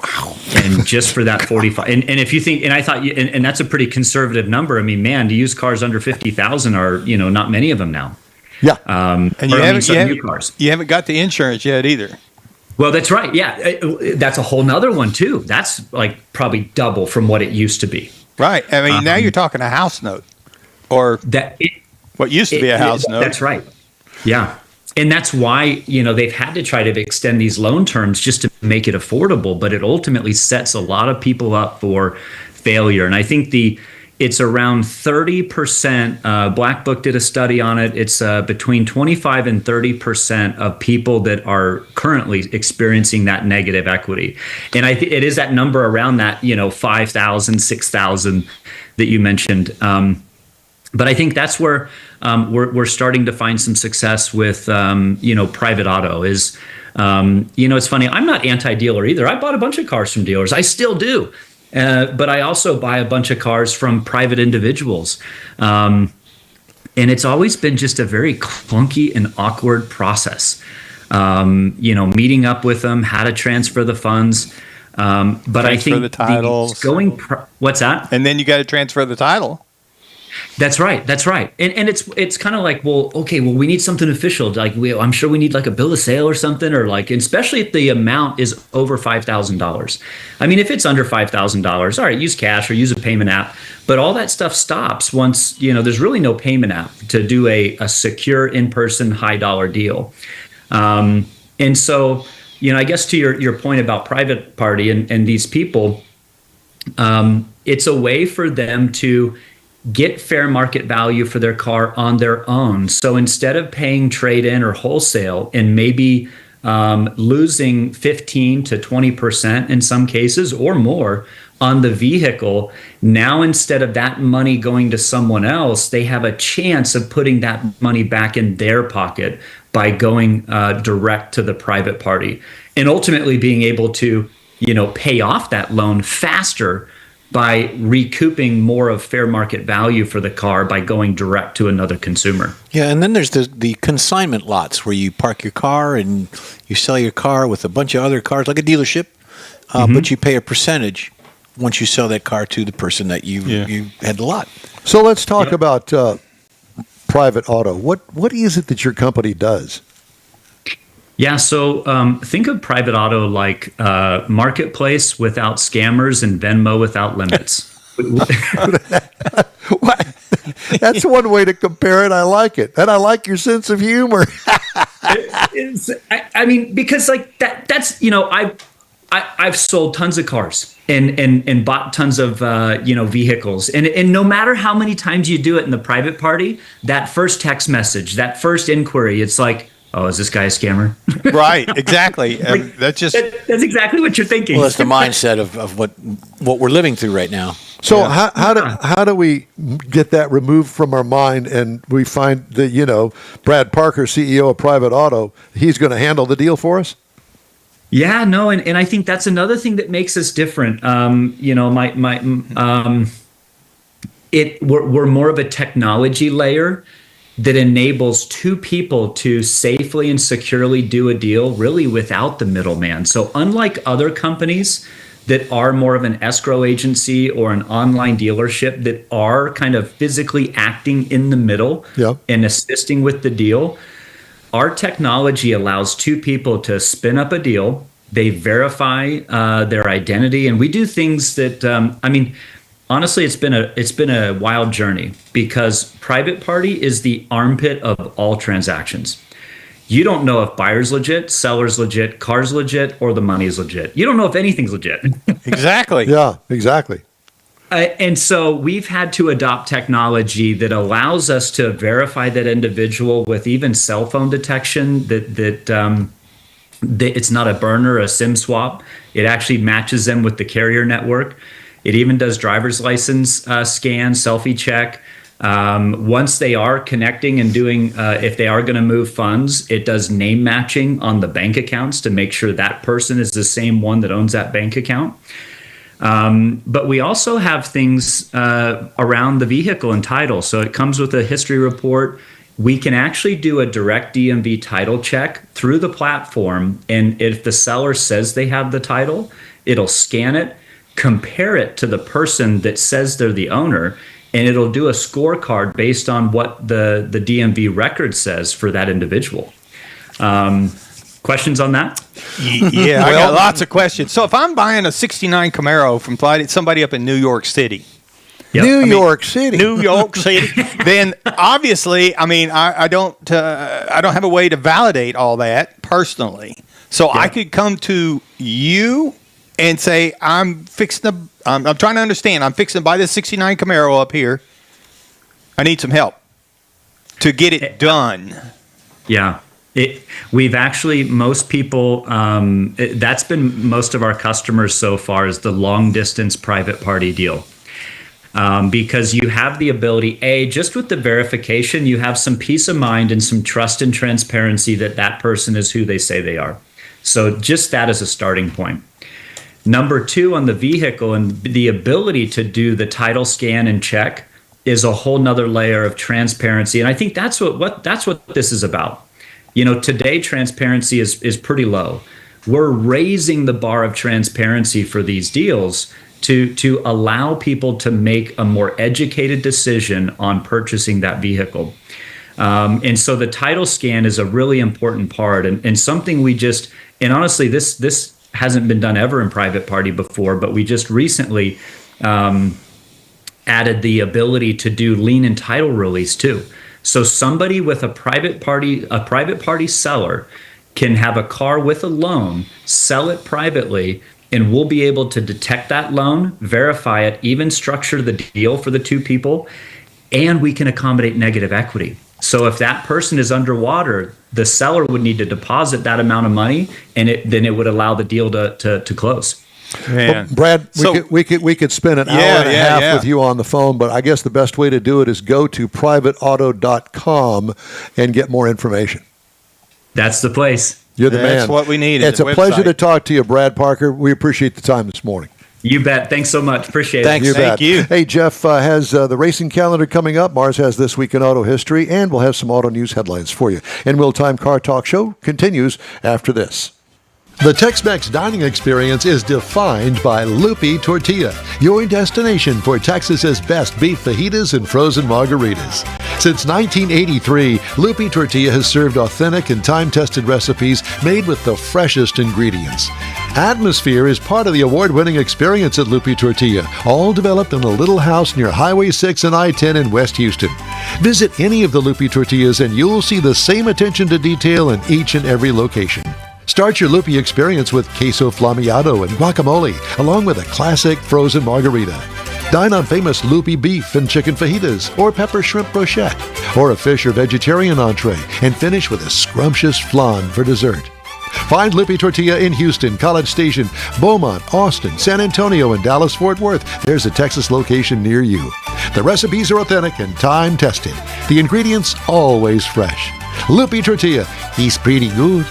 Wow. And just for that 45, and if you think, and I thought, and that's a pretty conservative number. I mean, man, to use cars under 50,000 are, not many of them now. Yeah. And you haven't got the insurance yet either. Well, that's right. Yeah. That's a whole nother one too. That's like probably double from what it used to be. Right. I mean, now you're talking a house note or what used to be a house note. That's right. Yeah. And that's why, they've had to try to extend these loan terms just to make it affordable, but it ultimately sets a lot of people up for failure. And I think it's around 30%. Black Book did a study on it. It's between 25 and 30% of people that are currently experiencing that negative equity. And I think it is that number around that, 5,000, 6,000 that you mentioned. But I think that's where we're starting to find some success with, private auto is, it's funny. I'm not anti-dealer either. I bought a bunch of cars from dealers. I still do. But I also buy a bunch of cars from private individuals. And it's always been just a very clunky and awkward process. Meeting up with them, how to transfer the funds. But I think the titles. What's that? And then you got to transfer the title. That's right. And it's kind of like, we need something official. Like I'm sure we need like a bill of sale or something, or like, especially if the amount is over $5,000. I mean, if it's under $5,000, all right, use cash or use a payment app. But all that stuff stops once, there's really no payment app to do a secure in-person high dollar deal. And so, I guess to your point about private party and these people, it's a way for them to get fair market value for their car on their own. So instead of paying trade-in or wholesale and maybe losing 15 to 20% in some cases or more on the vehicle, now instead of that money going to someone else, they have a chance of putting that money back in their pocket by going direct to the private party and ultimately being able to, pay off that loan faster by recouping more of fair market value for the car by going direct to another consumer. Yeah, and then there's the consignment lots where you park your car and you sell your car with a bunch of other cars, like a dealership, but you pay a percentage once you sell that car to the person that you had the lot. So let's talk about Private Auto. What is it that your company does? Yeah, so think of Private Auto like Marketplace without scammers and Venmo without limits. That's one way to compare it. I like it. And I like your sense of humor. I mean, because like that's, you know, I've sold tons of cars and bought tons of, vehicles. And no matter how many times you do it in the private party, that first text message, that first inquiry, it's like, oh, is this guy a scammer? Right, exactly. That's exactly what you're thinking. Well, that's the mindset of what we're living through right now. So how do we get that removed from our mind, and we find that, Brad Parker, CEO of Private Auto, he's going to handle the deal for us? Yeah, no, and I think that's another thing that makes us different. We're more of a technology layer that enables two people to safely and securely do a deal really without the middleman. So unlike other companies that are more of an escrow agency or an online dealership that are kind of physically acting in the middle and assisting with the deal, our technology allows two people to spin up a deal. They verify their identity, and we do things that, honestly, it's been a wild journey, because private party is the armpit of all transactions. You don't know if buyer's legit, seller's legit, car's legit, or the money's legit. You don't know if anything's legit. Exactly. Yeah, exactly. And so we've had to adopt technology that allows us to verify that individual with even cell phone detection, that it's not a burner, a SIM swap. It actually matches them with the carrier network. It even does driver's license scan, selfie check. Once they are connecting and doing, if they are going to move funds, it does name matching on the bank accounts to make sure that person is the same one that owns that bank account. But we also have things around the vehicle and title. So it comes with a history report. We can actually do a direct DMV title check through the platform. And if the seller says they have the title, it'll scan it, compare it to the person that says they're the owner, and it'll do a scorecard based on what the DMV record says for that individual. Questions on that? Yeah, I got lots of questions. So if I'm buying a 69 Camaro from somebody up in New York City, New York City, then obviously, I don't have a way to validate all that personally. So I could come to you and say, I'm trying to understand. I'm fixing to buy this 69 Camaro up here. I need some help to get it done. Yeah. We've actually, most people, that's been most of our customers so far, is the long distance private party deal. Because you have the ability, just with the verification, you have some peace of mind and some trust and transparency that person is who they say they are. So just that as a starting point. Number two, on the vehicle and the ability to do the title scan and check is a whole nother layer of transparency. And I think that's what this is about. Today transparency is pretty low. We're raising the bar of transparency for these deals to allow people to make a more educated decision on purchasing that vehicle. And so the title scan is a really important part, and something and honestly, this hasn't been done ever in private party before, but we just recently added the ability to do lien and title release too. So somebody with a private party seller can have a car with a loan, sell it privately, and we'll be able to detect that loan, verify it, even structure the deal for the two people, and we can accommodate negative equity. So if that person is underwater, the seller would need to deposit that amount of money, and then it would allow the deal to close. Well, Brad, we could spend an hour and a half with you on the phone, but I guess the best way to do it is go to privateauto.com and get more information. That's the place. You're the man. That's what we need. It's a pleasure to talk to you, Brad Parker. We appreciate the time this morning. You bet. Thanks so much. Appreciate it. Thank you. Hey, Jeff has the racing calendar coming up. Mars has This Week in Auto History, and we'll have some auto news headlines for you. And Real Time Car Talk Show continues after this. The Tex-Mex dining experience is defined by Lupi Tortilla, your destination for Texas's best beef fajitas and frozen margaritas. Since 1983, Lupi Tortilla has served authentic and time-tested recipes made with the freshest ingredients. Atmosphere is part of the award-winning experience at Lupi Tortilla, all developed in a little house near Highway 6 and I-10 in West Houston. Visit any of the Lupi Tortillas and you'll see the same attention to detail in each and every location. Start your Lupi experience with queso flameado and guacamole, along with a classic frozen margarita. Dine on famous Lupi beef and chicken fajitas, or pepper shrimp brochette, or a fish or vegetarian entree, and finish with a scrumptious flan for dessert. Find Lupi Tortilla in Houston, College Station, Beaumont, Austin, San Antonio, and Dallas-Fort Worth. There's a Texas location near you. The recipes are authentic and time-tested. The ingredients always fresh. Lupi Tortilla, he's pretty good.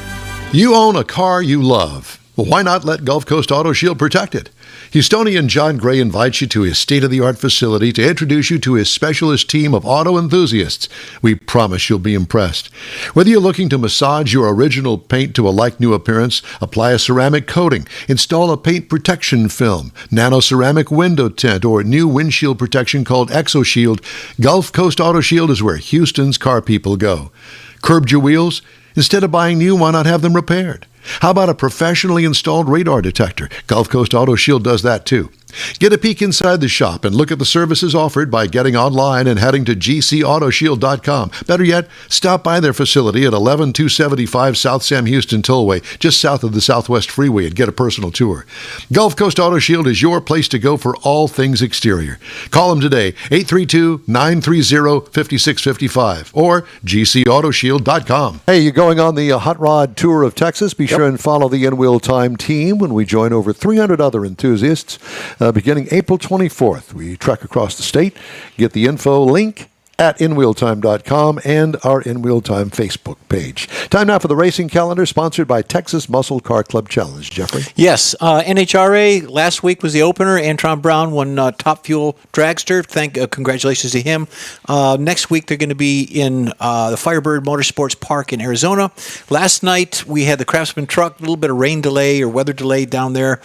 You own a car you love. Well, why not let Gulf Coast Auto Shield protect it? Houstonian John Gray invites you to his state-of-the-art facility to introduce you to his specialist team of auto enthusiasts. We promise you'll be impressed. Whether you're looking to massage your original paint to a like-new appearance, apply a ceramic coating, install a paint protection film, nano-ceramic window tint, or new windshield protection called ExoShield, Gulf Coast Auto Shield is where Houston's car people go. Curbed your wheels? Instead of buying new, why not have them repaired? How about a professionally installed radar detector? Gulf Coast Auto Shield does that too. Get a peek inside the shop and look at the services offered by getting online and heading to gcautoshield.com. Better yet, stop by their facility at 11275 South Sam Houston Tollway, just south of the Southwest Freeway, and get a personal tour. Gulf Coast Auto Shield is your place to go for all things exterior. Call them today, 832-930-5655 or gcautoshield.com. Hey, you're going on the Hot Rod Tour of Texas. Be sure and follow the In Wheel Time team when we join over 300 other enthusiasts. Beginning April 24th, we trek across the state. Get the info link at InWheelTime.com and our In Wheel Time Facebook page. Time now for the racing calendar, sponsored by Texas Muscle Car Club Challenge. Jeffrey? Yes, NHRA last week was the opener. Antron Brown won Top Fuel Dragster. Congratulations to him. Next week they're going to be in the Firebird Motorsports Park in Arizona. Last night we had the Craftsman Truck, a little bit of rain delay or weather delay down there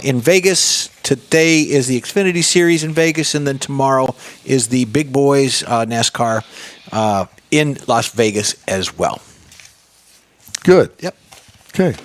in Vegas. Today is the Xfinity Series in Vegas, and then tomorrow is the Big Boys NASCAR in Las Vegas as well. Good. Yep. Okay.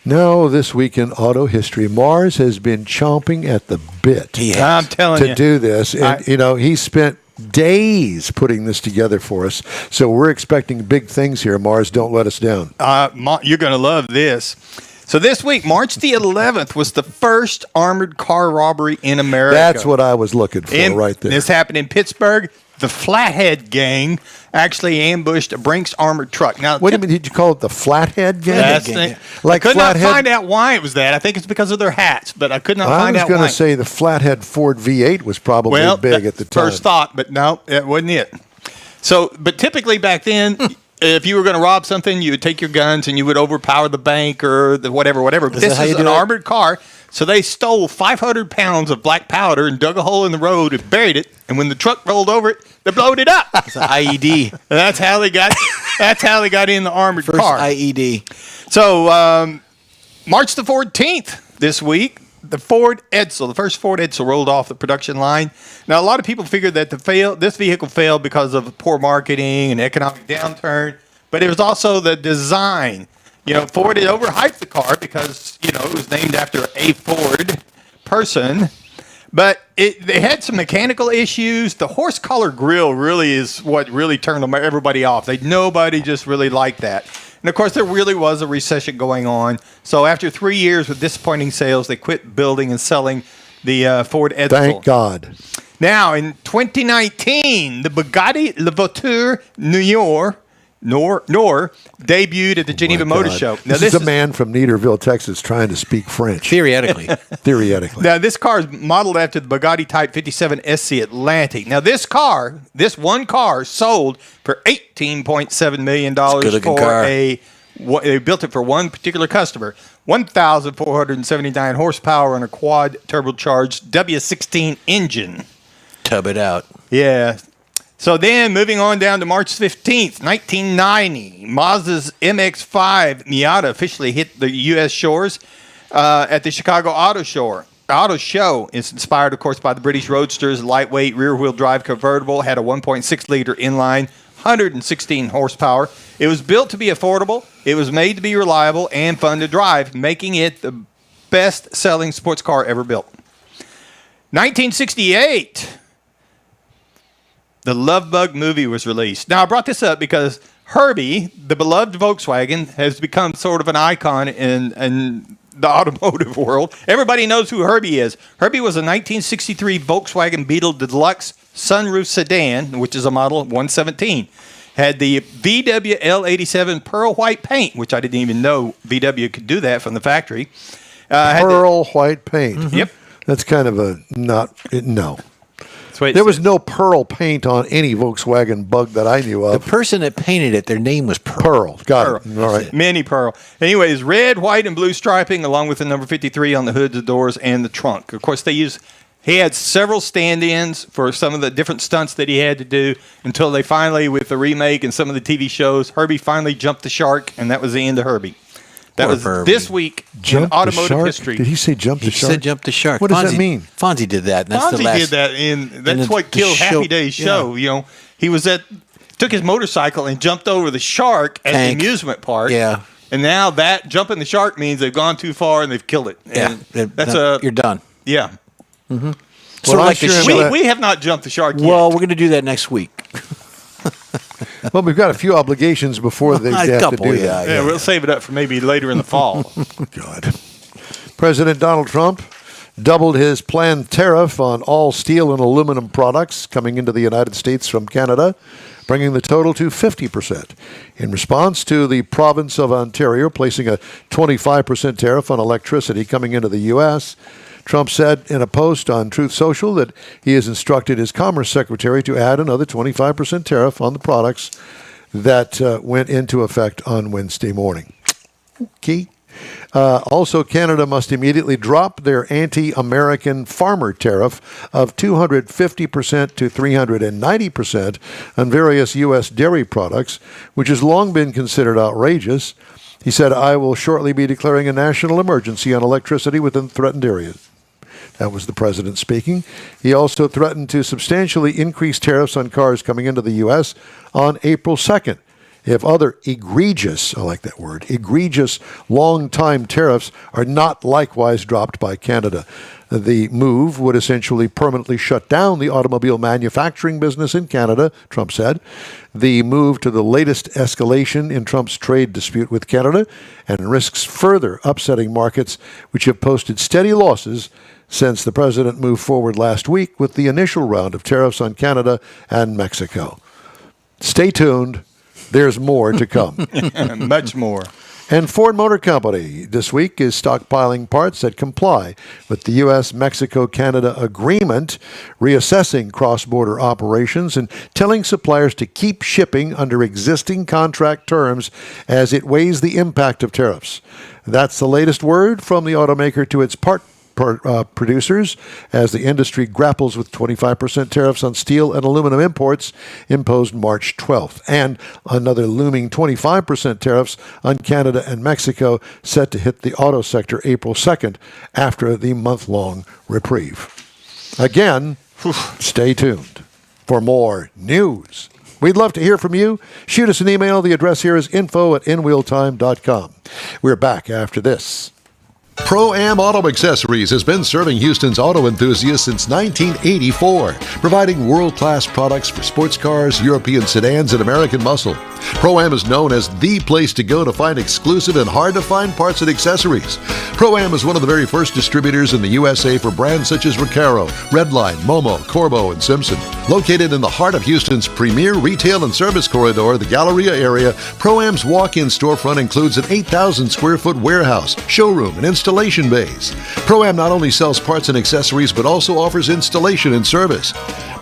Now, this week in auto history, Mars has been chomping at the bit I'm telling you. to do this. And, he spent days putting this together for us. So we're expecting big things here. Mars, don't let us down. You're going to love this. So this week, March the 11th, was the first armored car robbery in America. That's what I was looking for right there. This happened in Pittsburgh. The Flathead Gang actually ambushed a Brinks armored truck. Now, what do you mean? Did you call it the Flathead Gang? That's I could not find out why it was that. I think it's because of their hats, but I could not find out why. I was going to say the Flathead Ford V8 was probably big at the time. First thought, but no, that wasn't it. So, but typically back then, if you were going to rob something, you would take your guns and you would overpower the bank or the whatever. But this is an armored car. So they stole 500 pounds of black powder and dug a hole in the road and buried it. And when the truck rolled over it, they blowed it up. It's an IED. And that's how they got. That's how they got in the armored car. First IED. So March the 14th this week, the Ford Edsel, the first Ford Edsel rolled off the production line. Now, a lot of people figured that this vehicle failed because of poor marketing and economic downturn, but it was also the design. Ford had overhyped the car because, it was named after a Ford person, but they had some mechanical issues. The horse collar grille really is what really turned everybody off. Nobody just really liked that. And, of course, there really was a recession going on. So after 3 years with disappointing sales, they quit building and selling the Ford Edsel. Thank God. Now, in 2019, the Bugatti Le Voiture Noir debuted at the Geneva Motor Show. Now, this is a man from Neederville, Texas, trying to speak French. Theoretically. Now, this car is modeled after the Bugatti Type 57 SC Atlantic. Now, this one car, sold for $18.7 million they built it for one particular customer. 1,479 horsepower on a quad turbocharged W16 engine. Tub it out. Yeah. So then, moving on down to March 15th, 1990, Mazda's MX-5 Miata officially hit the U.S. shores at the Chicago Auto Show. It's inspired, of course, by the British Roadster's lightweight rear-wheel drive convertible, had a 1.6-liter inline, 116 horsepower. It was built to be affordable. It was made to be reliable and fun to drive, making it the best-selling sports car ever built. 1968. The Love Bug movie was released. Now, I brought this up because Herbie, the beloved Volkswagen, has become sort of an icon in the automotive world. Everybody knows who Herbie is. Herbie was a 1963 Volkswagen Beetle Deluxe sunroof sedan, which is a model 117. Had the VW L87 pearl white paint, which I didn't even know VW could do that from the factory. Pearl white paint. Mm-hmm. Yep. That's kind of a no. There was no pearl paint on any Volkswagen Bug that I knew of. The person that painted it, their name was Pearl. Got it. All right. Mini Pearl. Anyways, red, white, and blue striping, along with the number 53 on the hood, the doors, and the trunk. Of course, he had several stand-ins for some of the different stunts that he had to do until they finally, with the remake and some of the TV shows, Herbie finally jumped the shark, and that was the end of Herbie. That was this week in automotive history. Did he say jump the shark? He said jump the shark. What does that mean? Fonzie did that. And that's Fonzie did that. That's what killed Happy Days show. You know, he took his motorcycle and jumped over the shark at the amusement park. Yeah. And now that jumping the shark means they've gone too far and they've killed it. And you're done. Yeah. Mm-hmm. Sort of like we have not jumped the shark yet. Well, we're going to do that next week. Well, we've got a few obligations before they have to do that. Yeah, we'll save it up for maybe later in the fall. God. President Donald Trump doubled his planned tariff on all steel and aluminum products coming into the United States from Canada, bringing the total to 50%. In response to the province of Ontario placing a 25% tariff on electricity coming into the U.S., Trump said in a post on Truth Social that he has instructed his Commerce Secretary to add another 25% tariff on the products that went into effect on Wednesday morning. Okay. Also, Canada must immediately drop their anti-American farmer tariff of 250% to 390% on various U.S. dairy products, which has long been considered outrageous. He said, I will shortly be declaring a national emergency on electricity within threatened areas. That was the president speaking. He also threatened to substantially increase tariffs on cars coming into the U.S. on April 2nd. If other egregious, I like that word, egregious long-time tariffs are not likewise dropped by Canada. The move would essentially permanently shut down the automobile manufacturing business in Canada, Trump said. The move to the latest escalation in Trump's trade dispute with Canada and risks further upsetting markets which have posted steady losses since the president moved forward last week with the initial round of tariffs on Canada and Mexico. Stay tuned. There's more to come. Much more. And Ford Motor Company this week is stockpiling parts that comply with the U.S.-Mexico-Canada agreement, reassessing cross-border operations and telling suppliers to keep shipping under existing contract terms as it weighs the impact of tariffs. That's the latest word from the automaker to its producers as the industry grapples with 25% tariffs on steel and aluminum imports imposed March 12th, and another looming 25% tariffs on Canada and Mexico set to hit the auto sector April 2nd after the month-long reprieve. Again, stay tuned for more news. We'd love to hear from you. Shoot us an email. The address here is info@inwheeltime.com. We're back after this. Pro-Am Auto Accessories has been serving Houston's auto enthusiasts since 1984, providing world-class products for sports cars, European sedans, and American muscle. Pro-Am is known as the place to go to find exclusive and hard-to-find parts and accessories. Pro-Am is one of the very first distributors in the USA for brands such as Recaro, Redline, Momo, Corbo, and Simpson. Located in the heart of Houston's premier retail and service corridor, the Galleria area, Pro-Am's walk-in storefront includes an 8,000-square-foot warehouse, showroom, and installation bays. Pro-Am not only sells parts and accessories, but also offers installation and service.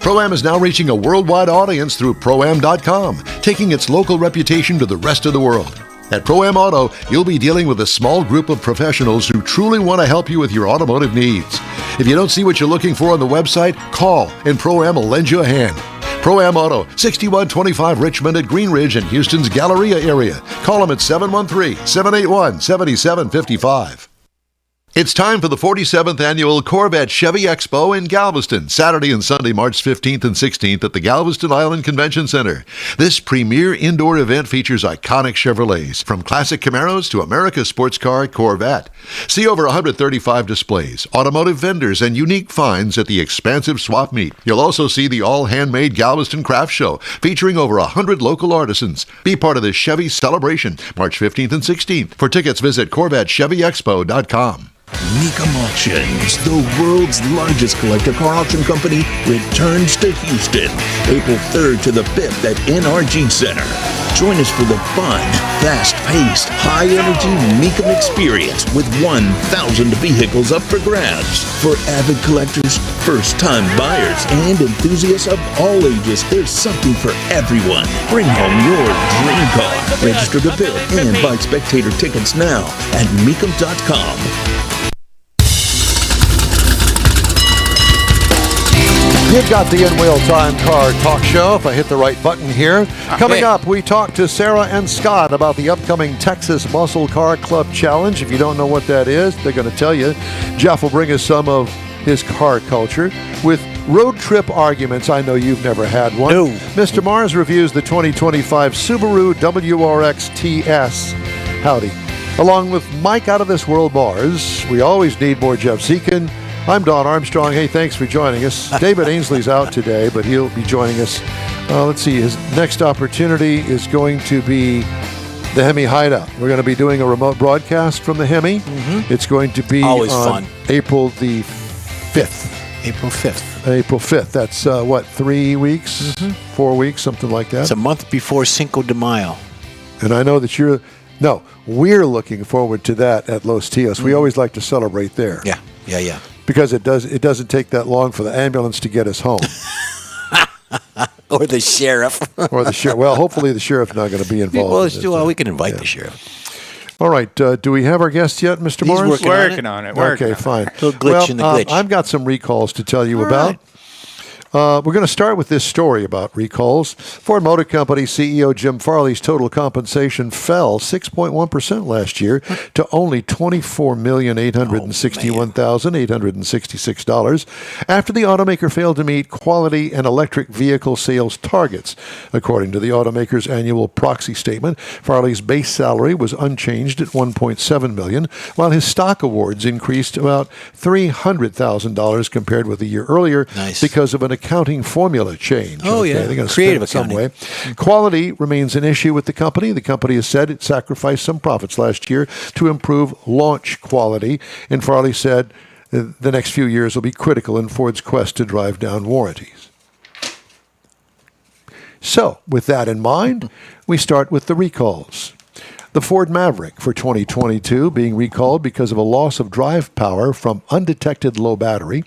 Pro-Am is now reaching a worldwide audience through Pro-Am.com, taking its local reputation to the rest of the world. At Pro-Am Auto, you'll be dealing with a small group of professionals who truly want to help you with your automotive needs. If you don't see what you're looking for on the website, call and Pro-Am will lend you a hand. Pro-Am Auto, 6125 Richmond at Green Ridge in Houston's Galleria area. Call them at 713-781-7755. It's time for the 47th Annual Corvette Chevy Expo in Galveston, Saturday and Sunday, March 15th and 16th at the Galveston Island Convention Center. This premier indoor event features iconic Chevrolets, from classic Camaros to America's sports car Corvette. See over 135 displays, automotive vendors, and unique finds at the expansive swap meet. You'll also see the all-handmade Galveston Craft Show, featuring over 100 local artisans. Be part of this Chevy celebration, March 15th and 16th. For tickets, visit CorvetteChevyExpo.com. Mecum Auctions, the world's largest collector car auction company, returns to Houston, April 3rd to the 5th at NRG Center. Join us for the fun, fast-paced, high-energy Mecum experience with 1,000 vehicles up for grabs. For avid collectors, first-time buyers, and enthusiasts of all ages, there's something for everyone. Bring home your dream car. Register to bid and buy spectator tickets now at Mecum.com. You've got the In Wheel Time Car Talk Show, if I hit the right button here. Coming up, we talk to Sarah and Scott about the upcoming Texas Muscle Car Club Challenge. If you don't know what that is, they're going to tell you. Jeff will bring us some of his car culture with road trip arguments. I know you've never had one. No. Mr. Mars reviews the 2025 Subaru WRX TS. Howdy. Along with Mike Out of This World Mars, we always need more Jeff Zekin. I'm Don Armstrong. Hey, thanks for joining us. David Ainsley's out today, but he'll be joining us. Let's see. His next opportunity is going to be the Hemi Hideout. We're going to be doing a remote broadcast from the Hemi. Mm-hmm. It's going to be always on fun. April the 5th. April 5th. April 5th. That's, 3 weeks? Mm-hmm. 4 weeks, something like that? It's a month before Cinco de Mayo. And I know that we're looking forward to that at Los Tios. We always like to celebrate there. Yeah. Because it doesn't take that long for the ambulance to get us home. Or the sheriff. Well, hopefully the sheriff's not going to be involved. We can invite the sheriff. All right. Do we have our guest yet, Mr. Morris? Working on it. Okay, fine. Little glitch in the glitch. I've got some recalls to tell you about. Right. We're going to start with this story about recalls. Ford Motor Company CEO Jim Farley's total compensation fell 6.1% last year to only $24,861,866 after the automaker failed to meet quality and electric vehicle sales targets. According to the automaker's annual proxy statement, Farley's base salary was unchanged at $1.7 million, while his stock awards increased about $300,000 compared with a year earlier because of an accounting formula change. Oh, yeah. They're going to Creative spend it accounting. some way. Quality remains an issue with the company. The company has said it sacrificed some profits last year to improve launch quality, and Farley said the next few years will be critical in Ford's quest to drive down warranties. So, with that in mind, we start with the recalls. The Ford Maverick for 2022 being recalled because of a loss of drive power from undetected low battery.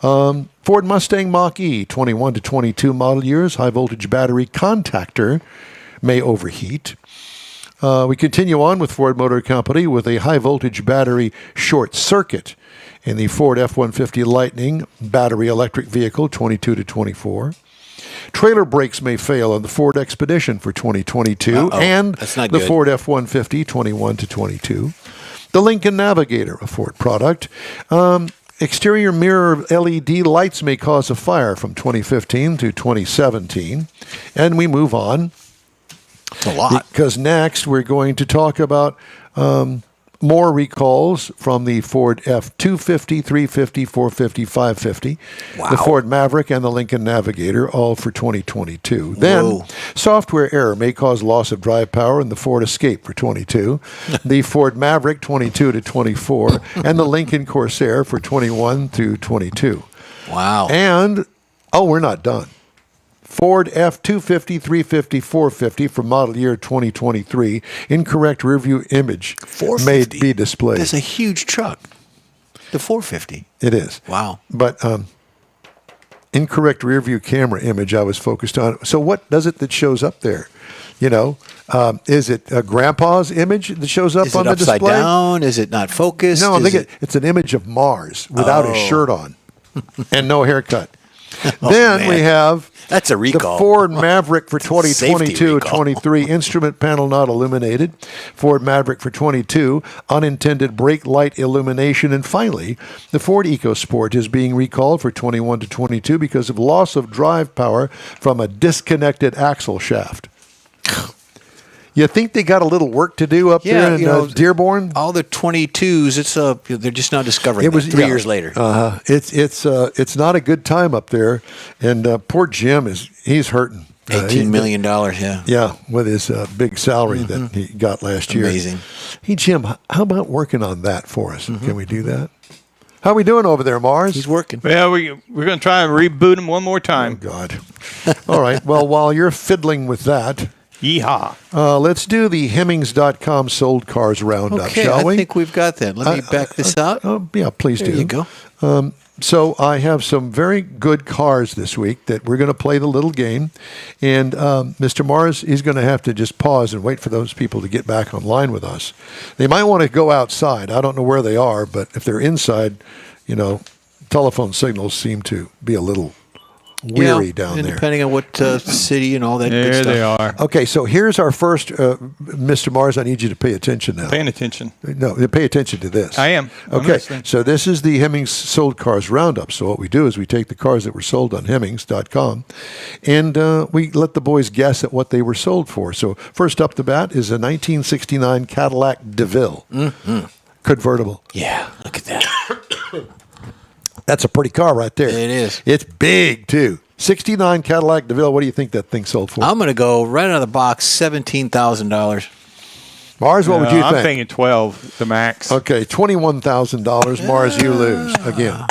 Ford Mustang Mach-E 21 to 22 model years, high voltage battery contactor may overheat. We continue on with Ford Motor Company with a high voltage battery short circuit in the Ford F-150 Lightning battery electric vehicle 22 to 24. Trailer brakes may fail on the Ford Expedition for 2022 and the Ford F-150 21 to 22. The Lincoln Navigator, a Ford product. Exterior mirror LED lights may cause a fire from 2015 to 2017. And we move on. A lot. Because next we're going to talk about more recalls from the Ford F-250, 350, 450, 550, the Ford Maverick, and the Lincoln Navigator, all for 2022. Then, software error may cause loss of drive power in the Ford Escape for 22, the Ford Maverick 22 to 24, and the Lincoln Corsair for 21 through 22. Wow. And, we're not done. Ford F-250, 350, 450 for model year 2023. Incorrect rearview image may be displayed. That's a huge truck. The 450. It is. Wow. But incorrect rearview camera image I was focused on. So what does it that shows up there? Is it a grandpa's image that shows up on the display? Is it upside down? Is it not focused? No, I think it's an image of Mars without his shirt on and no haircut. Then we man. have That's a the recall. Ford Maverick for Safety 2022-23, instrument panel not illuminated. Ford Maverick for 22, unintended brake light illumination. And finally, the Ford EcoSport is being recalled for 21 to 22 because of loss of drive power from a disconnected axle shaft. You think they got a little work to do up there in Dearborn? All the 22s, they're just now discovering it. 3 years later. It's not a good time up there, and poor Jim he's hurting. $18 million, yeah. Yeah, with his big salary that he got last year. Amazing. Hey Jim, how about working on that for us? Can we do that? How are we doing over there, Mars? He's working. Well, we're going to try and reboot him one more Oh time. God. All right. Well, while you're fiddling with that. Yeehaw. Let's do the Hemmings.com sold cars roundup, shall we? I think we've got that. Let me back this out. Yeah, please There do. you go. So I have some very good cars this week that we're going to play the little game. And Mr. Mars, he's going to have to just pause and wait for those people to get back online with us. They might want to go outside. I don't know where they are, but if they're inside, telephone signals seem to be a little weary down and there. Depending on what city and all that good There stuff. they are. Okay, so here's our first, Mr. Mars, I need you to pay attention now. Paying attention. No, pay attention to this. I am. I'm Okay, listening. so this is the Hemmings Sold Cars Roundup. So what we do is we take the cars that were sold on Hemmings.com and we let the boys guess at what they were sold for. So first up the bat is a 1969 Cadillac DeVille. Convertible. Yeah, look at that. That's a pretty car right there. It is. It's big, too. 69 Cadillac DeVille. What do you think that thing sold for? I'm going to go right out of the box, $17,000. Mars, what would you I'm think? thinking 12, the max. Okay, $21,000. Mars, you lose again.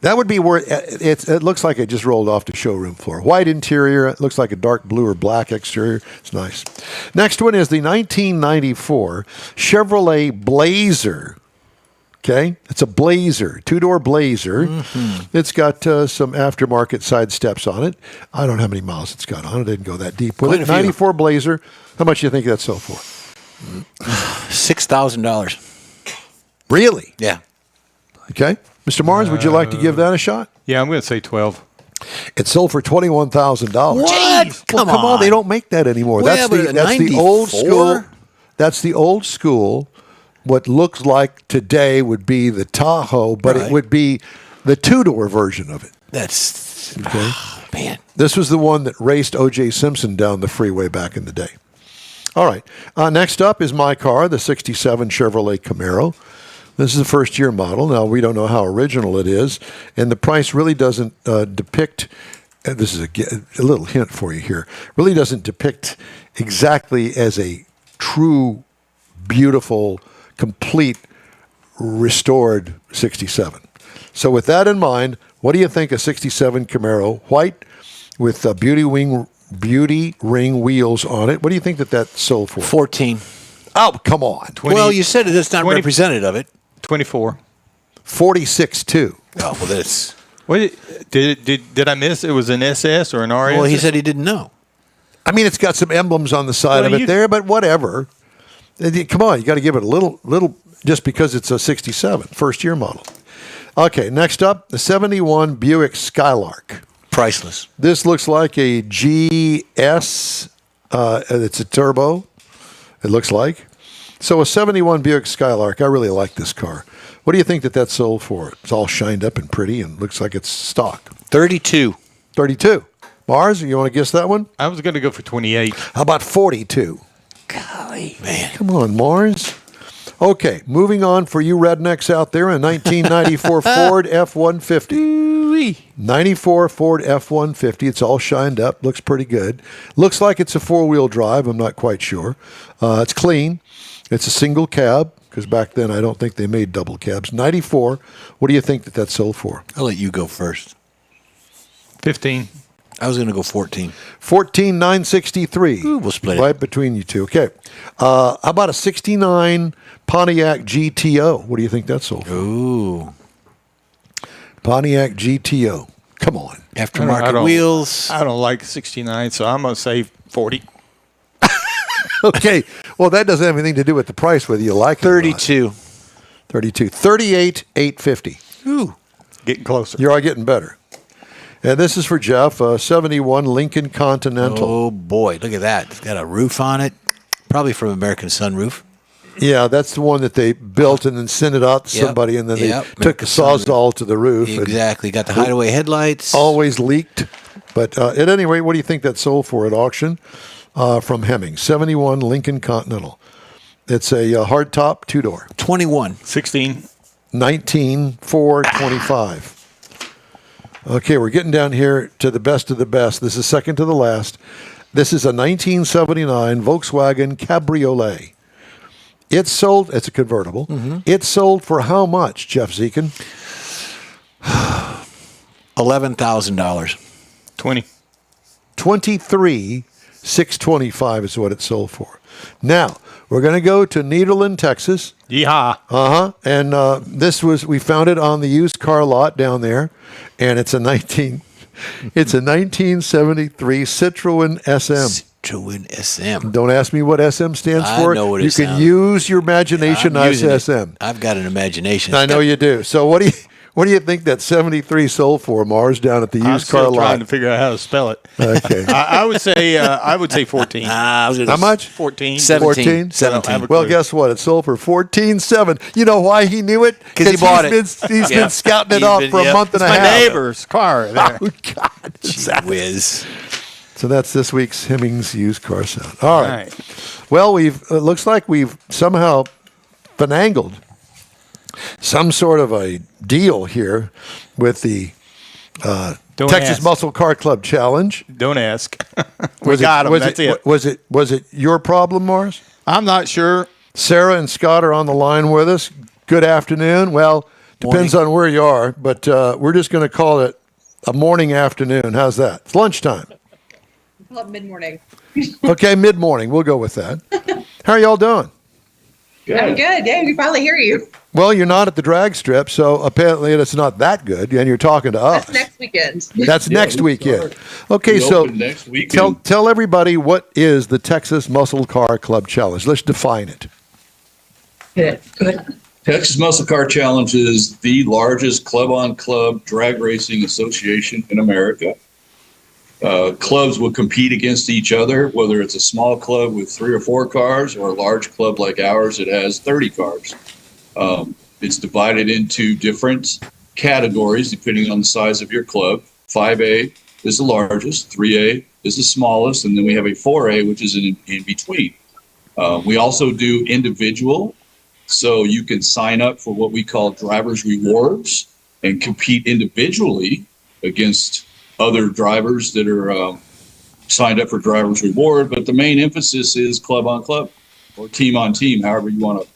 That would be worth. It looks like it just rolled off the showroom floor. White interior. It looks like a dark blue or black exterior. It's nice. Next one is the 1994 Chevrolet Blazer. Okay, it's a Blazer, two-door Blazer. It's got some aftermarket side steps on it. I don't know how many miles it's got on it. I didn't go that deep with Quite it. a few. 94 Blazer. How much do you think that sold for? $6,000. Really? Yeah. Okay. Mr. Mars, would you like to give that a shot? Yeah, I'm going to say 12. It sold for $21,000. What? Come on. They don't make that anymore. Well, That's yeah, the but a the old 94? school. That's the old school. What looks like today would be the Tahoe, but Right. it would be the two-door version of it. That's, Okay. man. This was the one that raced O.J. Simpson down the freeway back in the day. All right. Next up is my car, the 67 Chevrolet Camaro. This is a first-year model. Now, we don't know how original it is, and the price really doesn't depict this is a little hint for you here, really doesn't depict exactly as a true, beautiful, complete, restored 67. So with that in mind, what do you think a 67 Camaro, white with beauty ring wheels on it, what do you think that sold for? 14. Oh, come on. 20, Well, you said it's not 20 representative of it. 24. 46.2. Oh, well, that's. What did I miss? It was an SS or an RS? Well, he said he didn't know. I mean, it's got some emblems on the side Well, of it there, but whatever. Come on, you got to give it a little, just because it's a 67, first year model. Okay, next up, the 71 Buick Skylark. Priceless. This looks like a GS. It's a turbo, it looks like. So a 71 Buick Skylark, I really like this car. What do you think that sold for? It's all shined up and pretty and looks like it's stock. 32. 32. Mars, you want to guess that one? I was going to go for 28. How about 42? Golly, man. Come on, Mars. Okay, moving on for you rednecks out there, a 1994 Ford F-150. 94 Ford F-150. It's all shined up. Looks pretty good. Looks like it's a four-wheel drive. I'm not quite sure. It's clean. It's a single cab, because back then I don't think they made double cabs. 94. What do you think that sold for? I'll let you go first. 15. I was going to go 14. 14,963. Ooh, we'll split it. Right between you two. Okay. How about a 69 Pontiac GTO? What do you think that sold for? Ooh. Pontiac GTO. Come on. Aftermarket wheels. I don't like 69, so I'm going to say 40. Okay. Well, that doesn't have anything to do with the price, whether you like it or not. 32. 32. 38,850. Ooh. Getting closer. You're all getting better. And this is for Jeff, 71 Lincoln Continental. Oh, boy. Look at that. It's got a roof on it. Probably from American Sunroof. Yeah, that's the one that they built and then sent it out to somebody, and then they took a Sawzall to the roof. Exactly. Got the hideaway headlights. Always leaked. But at any rate, what do you think that sold for at auction from Hemming? 71 Lincoln Continental. It's a hardtop, two-door. 21. 16. 19,425. Okay, we're getting down here to the best of the best. This is second to the last. This is a 1979 Volkswagen Cabriolet. It's sold, it's a convertible. Mm-hmm. It's sold for how much, Jeff Zekin? $11,000. 20. 23,625 is what it sold for. Now, we're going to go to Nederland, Texas. Yeehaw. And we found it on the used car lot down there, and it's a 1973 Citroen SM. Citroen SM. Don't ask me what SM stands for. I know what it You sounds. can use your imagination as SM. I've got an imagination. I know you do. So what do you think that 73 sold for, Mars, down at the I'm used car still lot? trying to figure out how to spell it. Okay. I would say 14. How much? 14. 14? 17. Well, guess what? It sold for 14.7. You know why he knew it? 'Cause he bought it. He's been scouting it off for a month and a My half. neighbor's car there. Oh, God. Gee whiz. So that's this week's Hemmings used car sound. All right. All right. Well, it looks like we've somehow finagled some sort of a deal here with the Don't Texas ask. Muscle Car Club Challenge. Don't ask. We got him. That's it. Was it your problem, Morris? I'm not sure. Sarah and Scott are on the line with us. Good afternoon. Well, depends on where you are, but we're just going to call it a morning afternoon. How's that? It's lunchtime. Call it mid-morning. Okay, mid-morning. We'll go with that. How are y'all doing? I'm good. Yeah, we finally hear you. Well, you're not at the drag strip, so apparently it's not that good, and you're talking to us. That's next weekend. That's next weekend. Okay, We so open next weekend. tell everybody what is the Texas Muscle Car Club Challenge. Let's define it. Good. Texas Muscle Car Challenge is the largest club-on-club drag racing association in America. Clubs will compete against each other, whether it's a small club with 3 or 4 cars or a large club like ours that has 30 cars. It's divided into different categories depending on the size of your club. 5A is the largest, 3A is the smallest, and then we have a 4A, which is in between. We also do individual, so you can sign up for what we call driver's rewards and compete individually against other drivers that are signed up for driver's reward. But the main emphasis is club on club or team on team, however you want to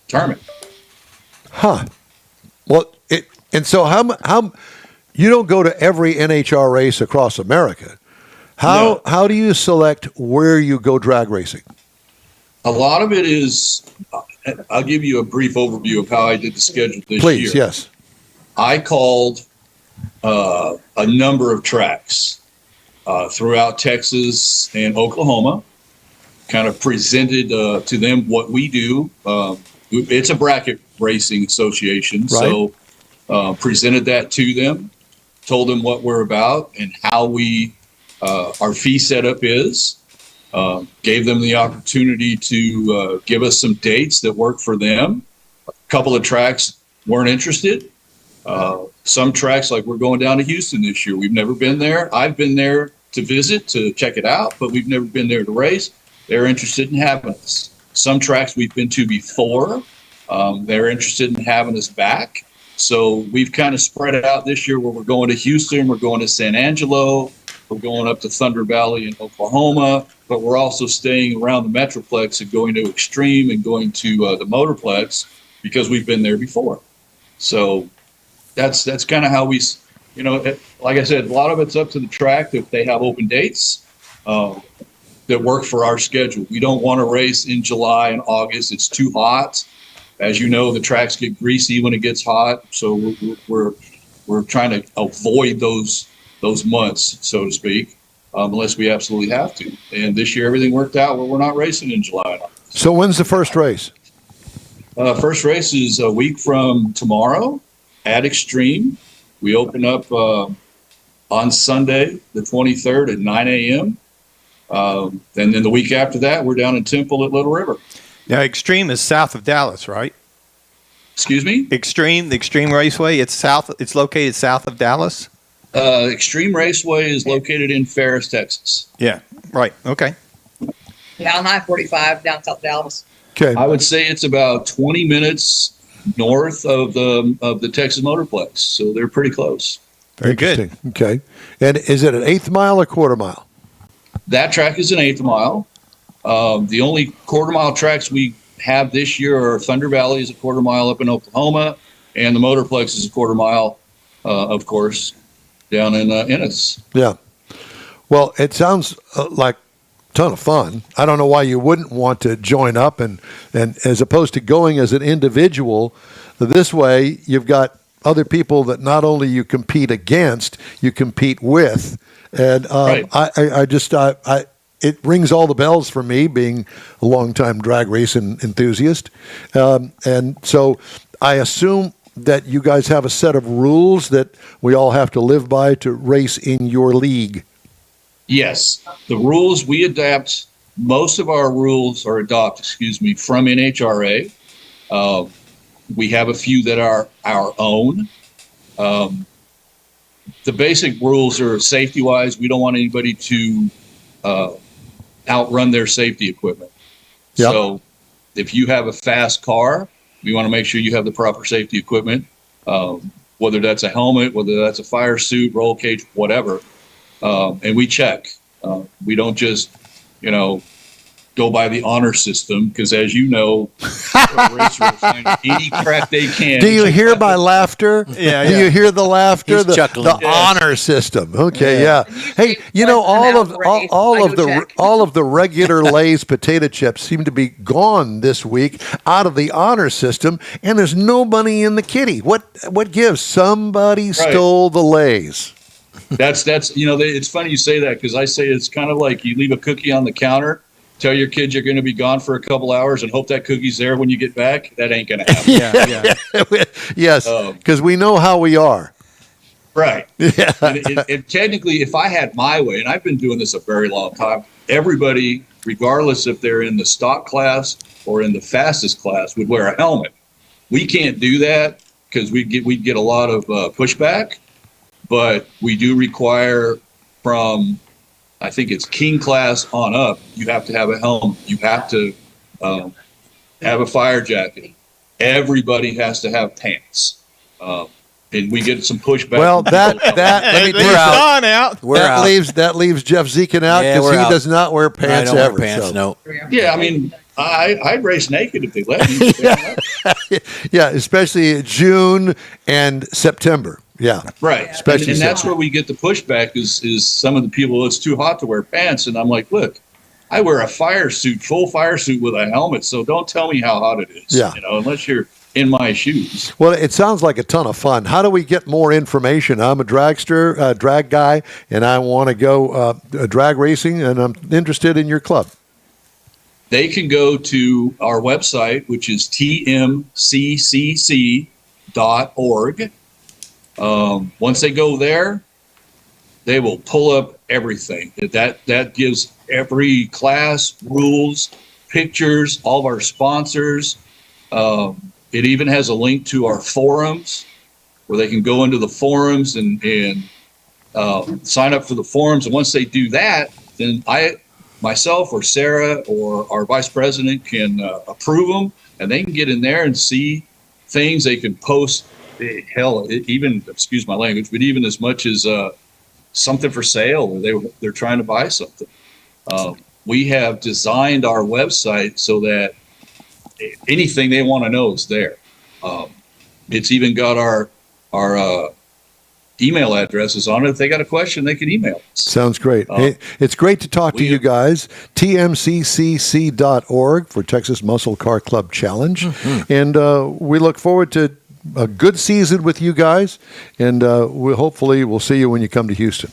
term it. Huh. Well, so how you don't go to every NHR race across America. How do you select where you go drag racing? A lot of it is, I'll give you a brief overview of how I did the schedule this year. Please, yes. I called a number of tracks throughout Texas and Oklahoma, kind of presented to them what we do. It's a bracket racing association, Right. so presented that to them, told them what we're about and how our fee setup is. Gave them the opportunity to give us some dates that work for them. A couple of tracks weren't interested. Some tracks, like we're going down to Houston this year. We've never been there. I've been there to visit, to check it out, but we've never been there to race. They're interested in having us. Some tracks we've been to before. They're interested in having us back. So we've kind of spread it out this year where we're going to Houston, we're going to San Angelo, we're going up to Thunder Valley in Oklahoma, but we're also staying around the Metroplex and going to Extreme and going to the Motorplex because we've been there before. So that's kind of how we, like I said, a lot of it's up to the track if they have open dates that work for our schedule. We don't want to race in July and August. It's too hot. As you know, the tracks get greasy when it gets hot. So we're trying to avoid those months, so to speak, unless we absolutely have to. And this year, everything worked out where we're not racing in July and August. So when's the first race? First race is a week from tomorrow at Extreme. We open up on Sunday, the 23rd at 9 a.m. And then the week after that, we're down in Temple at Little River. Now, Extreme is south of Dallas, right? Excuse me? The Extreme Raceway, it's located south of Dallas? Extreme Raceway is located in Ferris, Texas. Yeah, right. Okay. Yeah, on I-45 down South Dallas. Okay. I would say it's about 20 minutes north of the Texas Motorplex, so they're pretty close. Very good. Interesting. Okay. And is it an eighth mile or quarter mile? That track is an eighth mile. The only quarter mile tracks we have this year are Thunder Valley is a quarter mile up in Oklahoma, and the Motorplex is a quarter mile, of course, down in Ennis. Yeah. Well, it sounds like a ton of fun. I don't know why you wouldn't want to join up and as opposed to going as an individual. This way, you've got other people that not only you compete against, you compete with. And Right. I just it rings all the bells for me, being a longtime drag racing enthusiast. And so I assume that you guys have a set of rules that we all have to live by to race in your league. Yes, the rules we adapt. Most of our rules are from NHRA. We have a few that are our own. The basic rules are safety-wise. We don't want anybody to outrun their safety equipment. Yep. So if you have a fast car, we want to make sure you have the proper safety equipment, whether that's a helmet, whether that's a fire suit, roll cage, whatever. And we check. We don't just, go by the honor system, because as you know, racers will find any crack they can. Do you hear my laughter? Yeah, Do yeah. you hear the laughter? He's The chuckling. honor system. Okay, yeah. Hey, Once an outrage, I go check. all of the regular Lay's potato chips seem to be gone this week out of the honor system, and there's no money in the kitty. What gives? Somebody stole the Lay's. That's it's funny you say that, because I say it's kind of like you leave a cookie on the counter, tell your kids you're going to be gone for a couple hours, and hope that cookie's there when you get back. That ain't going to happen. Yeah. Yes, because we know how we are. Right. Yeah. And technically, if I had my way, and I've been doing this a very long time, everybody, regardless if they're in the stock class or in the fastest class, would wear a helmet. We can't do that because we'd get a lot of pushback, but we do require from, I think it's King class on up, you have to have a helmet. You have to have a fire jacket. Everybody has to have pants. And we get some pushback. Well, let me tell you something. out. We're out. That leaves Jeff Zekin out Yeah, because we're he out. does not wear pants I don't ever. wear pants, so. no. Yeah, I mean, I'd race naked if they let me. Yeah, especially June and September. Yeah. Right. Especially and that's so. where we get the pushback is some of the people, it's too hot to wear pants. And I'm like, look, I wear a full fire suit with a helmet. So don't tell me how hot it is. Yeah. Unless you're in my shoes. Well, it sounds like a ton of fun. How do we get more information? I'm a drag guy, and I want to go drag racing, and I'm interested in your club. They can go to our website, which is tmccc.org. Once they go there, they will pull up everything. That gives every class, rules, pictures, all of our sponsors. It even has a link to our forums where they can go into the forums and sign up for the forums. And once they do that, then myself or Sarah or our vice president can approve them, and they can get in there and see things. They can post, even, excuse my language, but even as much as something for sale, or they're trying to buy something. We have designed our website so that anything they want to know is there. It's even got our email addresses on it. If they got a question, they can email us. Sounds great. Hey, it's great to talk to you guys. tmccc.org for Texas Muscle Car Club Challenge. Mm-hmm. And we look forward to a good season with you guys. And we'll see you when you come to Houston.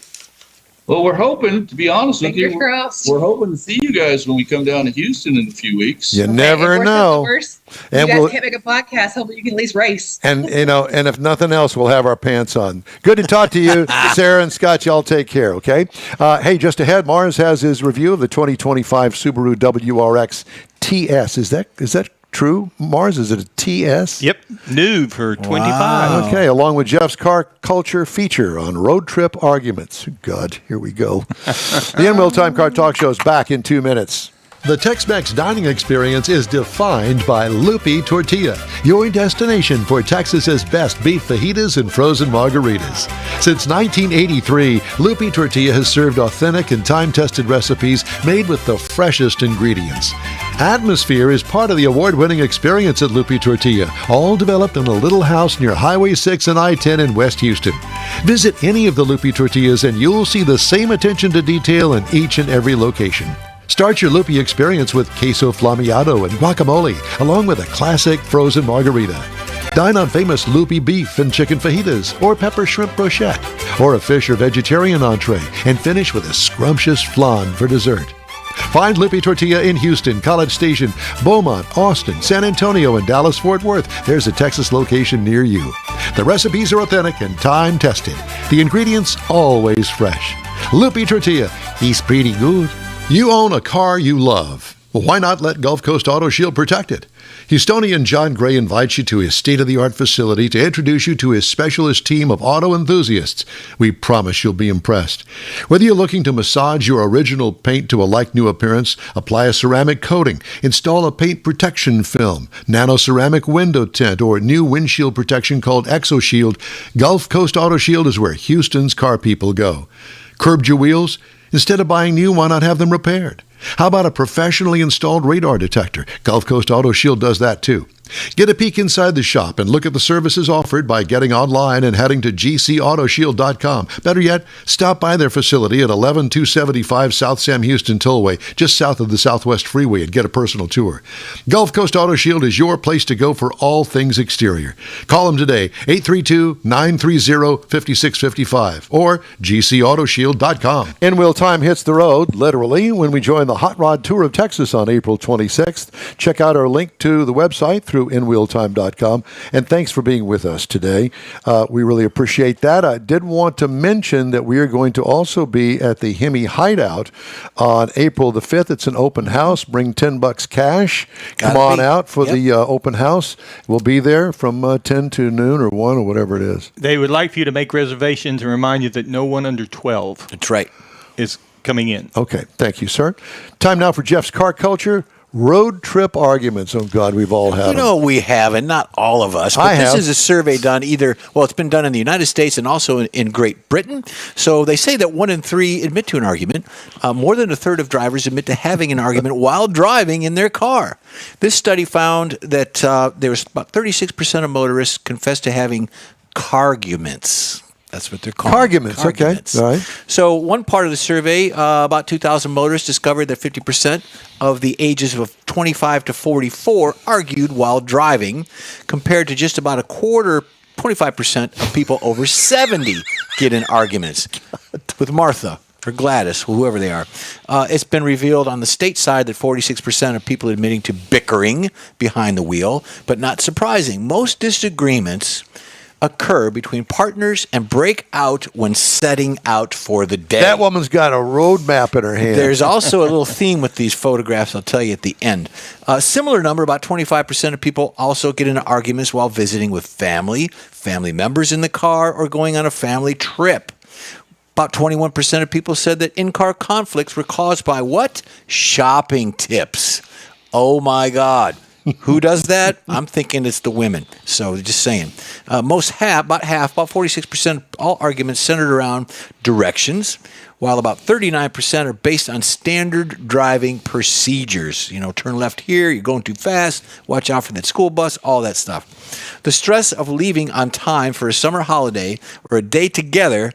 Well, we're hoping, to be honest with you, Fingers crossed. we're hoping to see you guys when we come down to Houston in a few weeks. You never know. And you guys can't make a podcast. Hopefully you can at least race. And and if nothing else, we'll have our pants on. Good to talk to you, Sarah and Scott. Y'all take care, okay? Hey, just ahead, Mars has his review of the 2025 Subaru WRX TS. Is that true, Mars? Is it a TS? Yep, new for 25. Wow. Okay, along with Jeff's car culture feature on road trip arguments. God, here we go. The In Real Time Car Talk Show is back in 2 minutes. The Tex-Mex dining experience is defined by Lupi Tortilla, your destination for Texas's best beef fajitas and frozen margaritas. Since 1983, Lupi Tortilla has served authentic and time-tested recipes made with the freshest ingredients. Atmosphere is part of the award-winning experience at Lupi Tortilla, all developed in a little house near Highway 6 and I-10 in West Houston. Visit any of the Lupi Tortillas and you'll see the same attention to detail in each and every location. Start your Lupi experience with queso flammeado and guacamole, along with a classic frozen margarita. Dine on famous Lupi beef and chicken fajitas, or pepper shrimp brochette, or a fish or vegetarian entree, and finish with a scrumptious flan for dessert. Find Lupi Tortilla in Houston, College Station, Beaumont, Austin, San Antonio, and Dallas-Fort Worth. There's a Texas location near you. The recipes are authentic and time-tested. The ingredients always fresh. Lupi Tortilla, he's pretty good. You own a car you love. Well, why not let Gulf Coast Auto Shield protect it? Houstonian John Gray invites you to his state-of-the-art facility to introduce you to his specialist team of auto enthusiasts. We promise you'll be impressed. Whether you're looking to massage your original paint to a like-new appearance, apply a ceramic coating, install a paint protection film, nano-ceramic window tint, or new windshield protection called ExoShield, Gulf Coast Auto Shield is where Houston's car people go. Curbed your wheels? Instead of buying new, why not have them repaired? How about a professionally installed radar detector? Gulf Coast Auto Shield does that too. Get a peek inside the shop and look at the services offered by getting online and heading to gcautoshield.com. Better yet, stop by their facility at 11275 South Sam Houston Tollway, just south of the Southwest Freeway, and get a personal tour. Gulf Coast Auto Shield is your place to go for all things exterior. Call them today, 832-930-5655 or gcautoshield.com. In Real Time hits the road, literally, when we join the Hot Rod Tour of Texas on April 26th. Check out our link to the website through inrealtime.com. And thanks for being with us today. We really appreciate that. I did want to mention that we are going to also be at the Hemi Hideout on April the 5th. It's an open house. Bring $10 cash. Come on out for the open house. We'll be there from 10 to noon or 1 or whatever it is. They would like for you to make reservations and remind you that no one under 12 That's right. is coming in. Okay. Thank you, sir. Time now for Jeff's Car Culture. Road trip arguments. Oh, God, we've all had them. No, we haven't. Not all of us. But this is a survey done it's been done in the United States and also in Great Britain. So they say that 1 in 3 admit to an argument. More than a third of drivers admit to having an argument while driving in their car. This study found that there was about 36% of motorists confessed to having carguments. That's what they're called. Carguments, okay. All right. So one part of the survey, about 2,000 motorists discovered that 50% of the ages of 25 to 44 argued while driving, compared to just about a quarter, 25% of people over 70 get in arguments with Martha or Gladys, whoever they are. It's been revealed on the state side that 46% of people admitting to bickering behind the wheel, but not surprising. Most disagreements occur between partners and break out when setting out for the day. That woman's got a road map in her hand. There's also a little theme with these photographs I'll tell you at the end. A similar number, about 25% of people also get into arguments while visiting with family members in the car, or going on a family trip. About 21% of people said that in-car conflicts were caused by what? Shopping tips. Oh my God. Who does that? I'm thinking it's the women. So just saying. About 46% of all arguments centered around directions, while about 39% are based on standard driving procedures. Turn left here, you're going too fast, watch out for that school bus, all that stuff. The stress of leaving on time for a summer holiday or a day together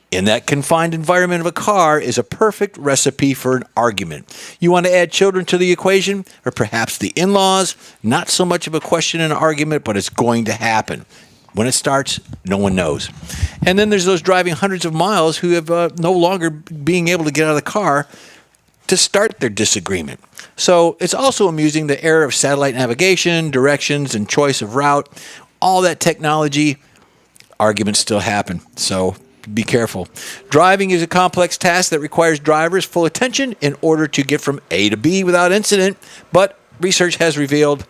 in that confined environment of a car is a perfect recipe for an argument. You want to add children to the equation, or perhaps the in-laws? Not so much of a question in an argument, but it's going to happen. When it starts, no one knows. And then there's those driving hundreds of miles who have no longer being able to get out of the car to start their disagreement. So it's also amusing the era of satellite navigation, directions, and choice of route. All that technology, arguments still happen. So be careful. Driving is a complex task that requires drivers' full attention in order to get from A to B without incident. But research has revealed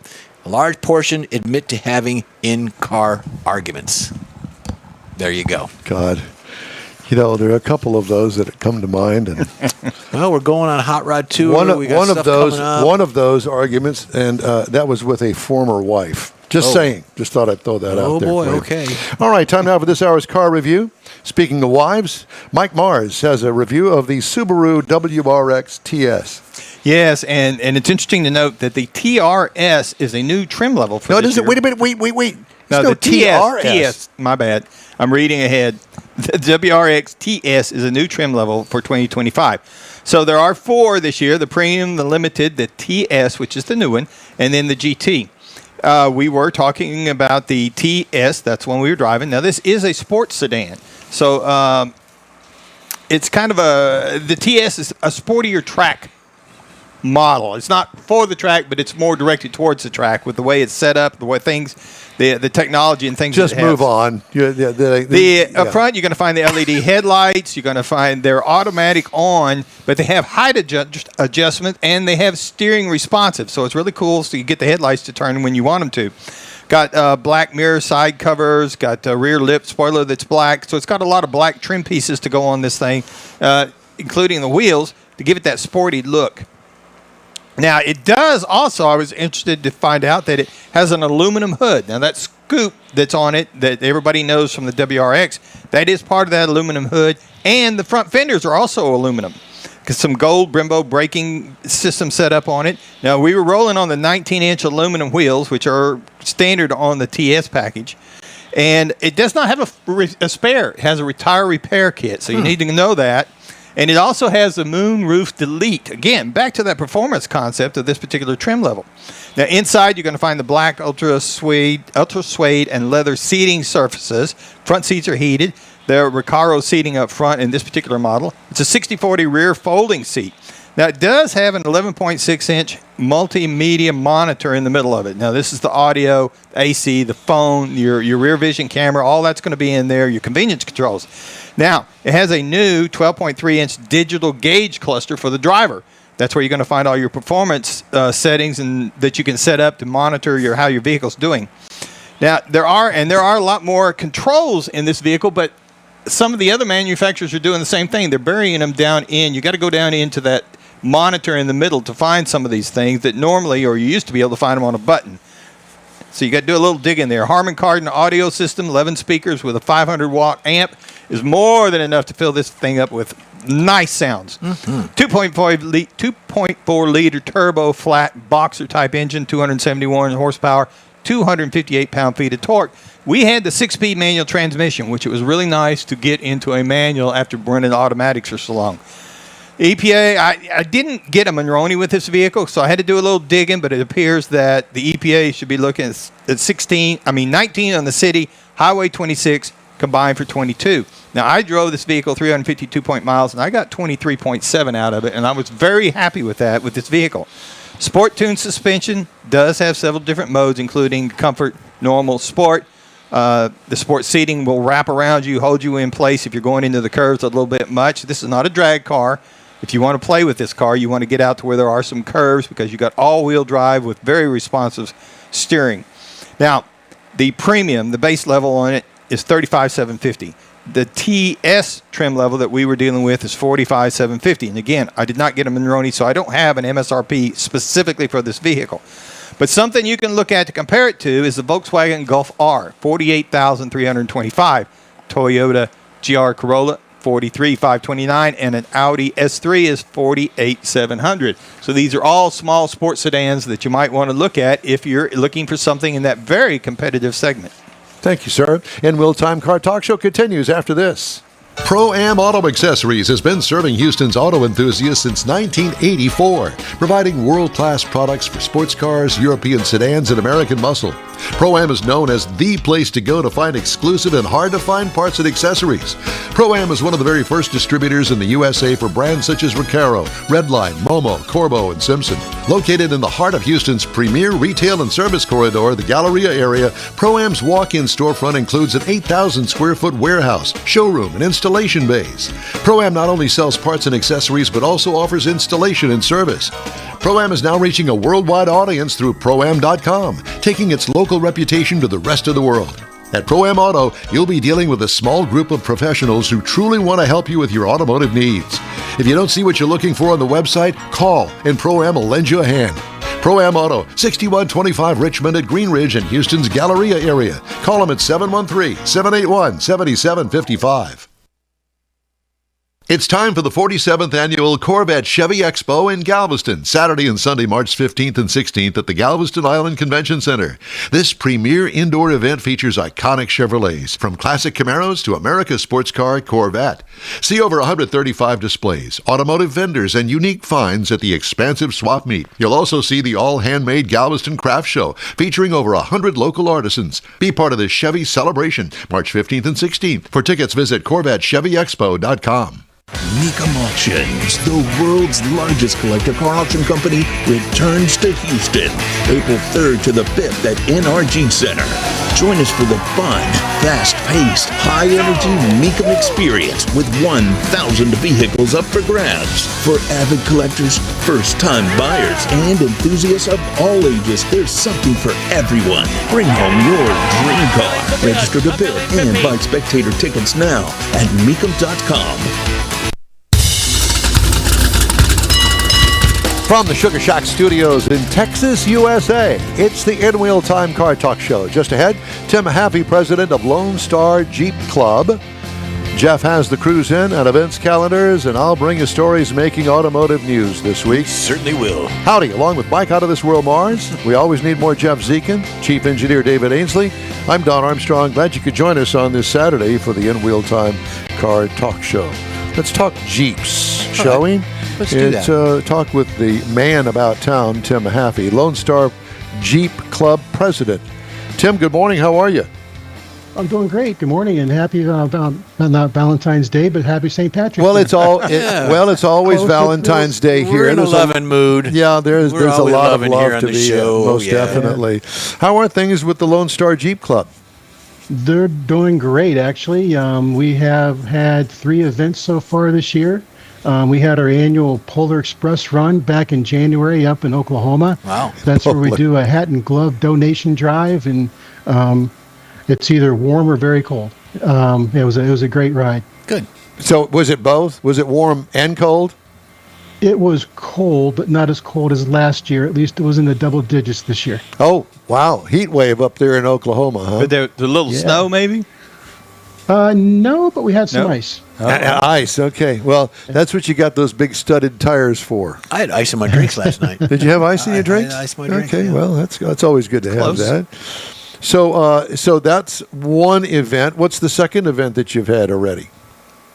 a large portion admit to having in-car arguments. There you go. God. You know, there are a couple of those that come to mind, and well, we're going on Hot Rod Tour. One of those arguments, and that was with a former wife. Just saying. Just thought I'd throw that out there. Oh boy, okay. All right, time now for this hour's car review. Speaking of wives, Mike Mars has a review of the Subaru WRX TS. Yes, and it's interesting to note that the TRS is a new trim level for this year. Wait a minute. Wait. No, the TS. My bad. I'm reading ahead. The WRX TS is a new trim level for 2025. So there are 4 this year: the Premium, the Limited, the TS, which is the new one, and then the GT. We were talking about the TS. That's one we were driving. Now, this is a sports sedan. So it's kind of the TS is a sportier track model. It's not for the track, but it's more directed towards the track with the way it's set up, the way things, the technology and things. Just move on. Up front, you're going to find the LED headlights. You're going to find they're automatic on, but they have height adjustment and they have steering responsive. So it's really cool. So you get the headlights to turn when you want them to. Got black mirror side covers. Got a rear lip spoiler that's black. So it's got a lot of black trim pieces to go on this thing, including the wheels to give it that sporty look. Now, it does also, I was interested to find out that it has an aluminum hood. Now, that scoop that's on it that everybody knows from the WRX, that is part of that aluminum hood. And the front fenders are also aluminum. Because some gold Brembo braking system set up on it. Now, we were rolling on the 19-inch aluminum wheels, which are standard on the TS package. And it does not have a spare. It has a retire repair kit, so you need to know that. And it also has the moon roof delete. Again, back to that performance concept of this particular trim level. Now, inside, you're going to find the black ultra suede, and leather seating surfaces. Front seats are heated. There are Recaro seating up front in this particular model. It's a 60/40 rear folding seat. Now, it does have an 11.6-inch multimedia monitor in the middle of it. Now, this is the audio, AC, the phone, your rear vision camera, all that's going to be in there, your convenience controls. Now, it has a new 12.3-inch digital gauge cluster for the driver. That's where you're going to find all your performance settings and that you can set up to monitor how your vehicle's doing. Now, there are a lot more controls in this vehicle, but some of the other manufacturers are doing the same thing. They're burying them down in. You got to go down into that monitor in the middle to find some of these things that normally, or you used to be able to find them on a button. So you got to do a little dig in there. Harman Kardon audio system, 11 speakers with a 500-watt amp is more than enough to fill this thing up with nice sounds. 2.4-liter turbo flat boxer type engine, 271 horsepower, 258 pound-feet of torque. We had the 6-speed manual transmission, which it was really nice to get into a manual after running automatics for so long. EPA, I didn't get a Monroney with this vehicle, so I had to do a little digging, but it appears that the EPA should be looking at 19 on the city, Highway 26 combined for 22. Now, I drove this vehicle 352 miles, and I got 23.7 out of it, and I was very happy with that with this vehicle. Sport Tune suspension does have several different modes, including Comfort, Normal, Sport. The sport seating will wrap around you, hold you in place if you're going into the curves a little bit much. This is not a drag car. If you want to play with this car, you want to get out to where there are some curves because you got all-wheel drive with very responsive steering. Now, the Premium, the base level on it is $35,750. The TS trim level that we were dealing with is $45,750. And again, I did not get a Monroney, so I don't have an MSRP specifically for this vehicle. But something you can look at to compare it to is the Volkswagen Golf R, $48,325. Toyota GR Corolla, $43,529, and an Audi S3 is $48,700. So these are all small sports sedans that you might want to look at if you're looking for something in that very competitive segment. Thank you, sir. And Will Time Car Talk Show continues after this. Pro-Am Auto Accessories has been serving Houston's auto enthusiasts since 1984, providing world-class products for sports cars, European sedans, and American muscle. Pro-Am is known as the place to go to find exclusive and hard-to-find parts and accessories. Pro-Am is one of the very first distributors in the USA for brands such as Recaro, Redline, Momo, Corbo, and Simpson. Located in the heart of Houston's premier retail and service corridor, the Galleria area, Pro-Am's walk-in storefront includes an 8,000 square foot warehouse, showroom, and installation bays. Pro-Am not only sells parts and accessories, but also offers installation and service. Pro-Am is now reaching a worldwide audience through Pro-Am.com, taking its local reputation to the rest of the world. At Pro-Am Auto, you'll be dealing with a small group of professionals who truly want to help you with your automotive needs. If you don't see what you're looking for on the website, call and Pro-Am will lend you a hand. Pro-Am Auto, 6125 Richmond at Green Ridge in Houston's Galleria area. Call them at 713-781-7755. It's time for the 47th Annual Corvette Chevy Expo in Galveston, Saturday and Sunday, March 15th and 16th at the Galveston Island Convention Center. This premier indoor event features iconic Chevrolets, from classic Camaros to America's sports car Corvette. See over 135 displays, automotive vendors, and unique finds at the expansive swap meet. You'll also see the all-handmade Galveston Craft Show, featuring over 100 local artisans. Be part of this Chevy celebration, March 15th and 16th. For tickets, visit CorvetteChevyExpo.com. Mecum Auctions, the world's largest collector car auction company, returns to Houston, April 3rd to the 5th at NRG Center. Join us for the fun, fast-paced, high-energy Mecum experience with 1,000 vehicles up for grabs. For avid collectors, first-time buyers, and enthusiasts of all ages, there's something for everyone. Bring home your dream car. Register to bid and buy spectator tickets now at Mecum.com. From the Sugar Shack Studios in Texas, USA, it's the In Wheel Time Car Talk Show. Just ahead, Tim Haffey, president of Lone Star Jeep Club. Jeff has the cruise in and events calendars, and I'll bring you stories making automotive news this week. Certainly will. Howdy, along with Mike Out of This World Mars. We always need more Jeff Zekin, Chief Engineer David Ainsley. I'm Don Armstrong. Glad you could join us on this Saturday for the In Wheel Time Car Talk Show. Let's talk Jeeps, shall we? Let's do that. Talk with the man about town, Tim Haffey, Lone Star Jeep Club president. Tim, good morning. How are you? I'm doing great. Good morning, and happy not Valentine's Day, but happy St. Patrick's Day. Well, it's always Valentine's Day here. We're in a loving mood. Yeah, there's a lot of love to be most yeah. definitely. How are things with the Lone Star Jeep Club? They're doing great, actually. We have had 3 events so far this year. We had our annual Polar Express run back in January up in Oklahoma. Wow. That's where we do a hat and glove donation drive, and it's either warm or very cold. It was a great ride. Good. So was it both? Was it warm and cold? It was cold, but not as cold as last year. At least it was in the double digits this year. Oh, wow. Heat wave up there in Oklahoma, huh? But there was a little snow, maybe? No, but we had some ice. Ice, okay. Well, that's what you got those big studded tires for. I had ice in my drinks last night. Did you have ice in your drinks? I had ice in my drinks. Okay, yeah. well, that's always good to have that. So that's one event. What's the second event that you've had already?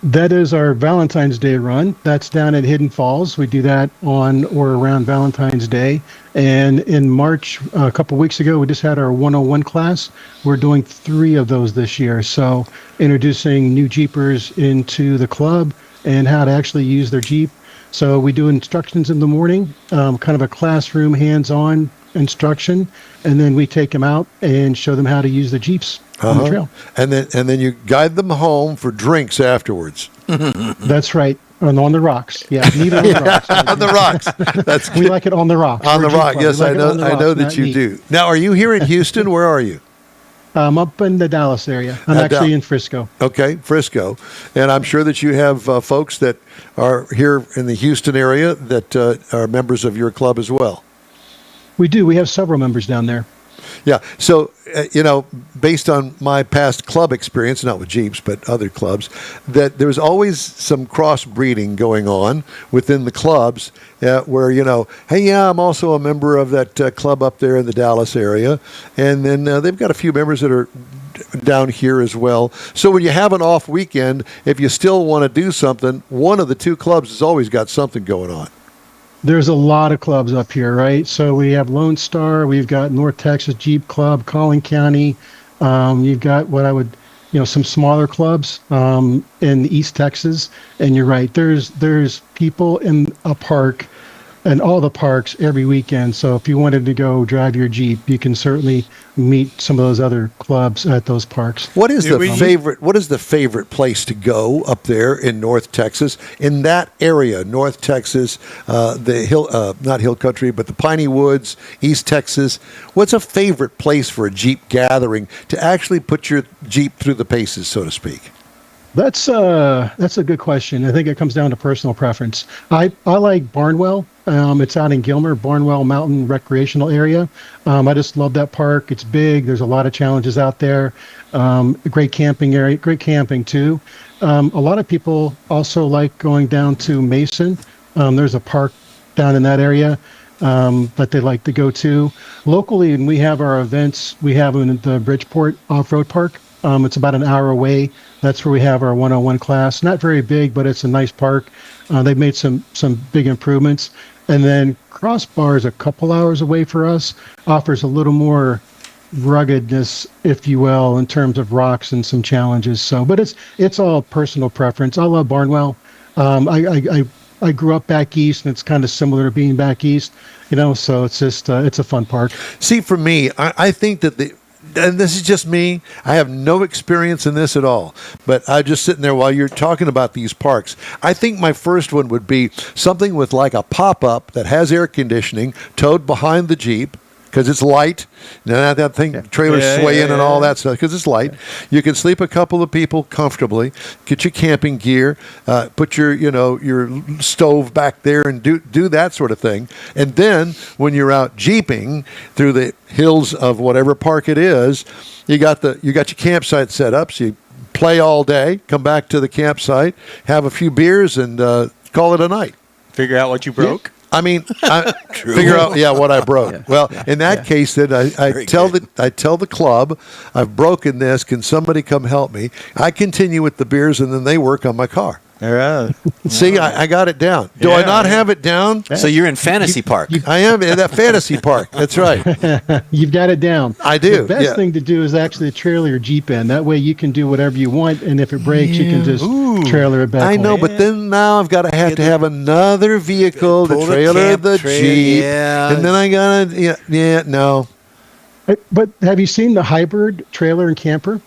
That is our Valentine's Day run. That's down at Hidden Falls. We do that on or around Valentine's Day. And in March, a couple weeks ago, we just had our 101 class. We're doing 3 of those this year. So introducing new Jeepers into the club and how to actually use their Jeep. So we do instructions in the morning, kind of a classroom hands-on instruction, and then we take them out and show them how to use the Jeeps on the trail. And then you guide them home for drinks afterwards. That's right. On the rocks. Yeah, neither on the rocks. On the rocks. That's we like it on the rocks. On the rock. Yes, I know. I know that you do. Now, are you here in Houston? Where are you? I'm up in the Dallas area. I'm actually in Frisco. Okay, Frisco. And I'm sure that you have folks that are here in the Houston area that are members of your club as well. We do. We have several members down there. Yeah. So, based on my past club experience, not with Jeeps, but other clubs, that there's always some crossbreeding going on within the clubs where, hey, yeah, I'm also a member of that club up there in the Dallas area. And then they've got a few members that are down here as well. So when you have an off weekend, if you still want to do something, one of the 2 clubs has always got something going on. There's a lot of clubs up here, right? So we have Lone Star, we've got North Texas Jeep Club, Collin County. You've got what I would, some smaller clubs in East Texas. And you're right, there's people in a park and all the parks every weekend. So if you wanted to go drive your Jeep, you can certainly meet some of those other clubs at those parks. What is the favorite place to go up there in North Texas? In that area, North Texas, the not Hill Country, but the Piney Woods, East Texas. What's a favorite place for a Jeep gathering to actually put your Jeep through the paces, so to speak? That's a good question. I think it comes down to personal preference. I like Barnwell. It's out in Gilmer, Barnwell Mountain Recreational Area. I just love that park. It's big. There's a lot of challenges out there. A great camping area, great camping too. A lot of people also like going down to Mason. There's a park down in that area that they like to go to. Locally, and we have our events. We have them at the Bridgeport Off-Road Park. It's about an hour away. That's where we have our 101 class. Not very big, but it's a nice park. They've made some big improvements. And then Crossbar is a couple hours away for us, offers a little more ruggedness, if you will, in terms of rocks and some challenges. So, but it's all personal preference. I love Barnwell. I grew up back east, and it's kind of similar to being back east, so it's just, it's a fun park. See, for me, I think that and this is just me, I have no experience in this at all, but I'm just sitting there while you're talking about these parks. I think my first one would be something with like a pop-up that has air conditioning towed behind the Jeep, because it's light. Now that thing, trailers sway in and all that stuff, because it's light. You can sleep a couple of people comfortably, get your camping gear, put your stove back there and do that sort of thing. And then when you're out jeeping through the hills of whatever park it is, you got your campsite set up, so you play all day, come back to the campsite, have a few beers, and call it a night. Figure out what you broke. I mean, figure out what I broke. In that case, then I tell the club, I've broken this. Can somebody come help me? I continue with the beers, and then they work on my car. All right. See, I got it down. Do I not have it down? So you're in Fantasy Park. I am in that Fantasy Park. That's right. You've got it down. I do. The best thing to do is actually trailer your Jeep in. That way you can do whatever you want, and if it breaks, you can just trailer it back. I know, but then now I've got to have another vehicle to trailer the Jeep, and then I gotta no. But have you seen the hybrid trailer and camper?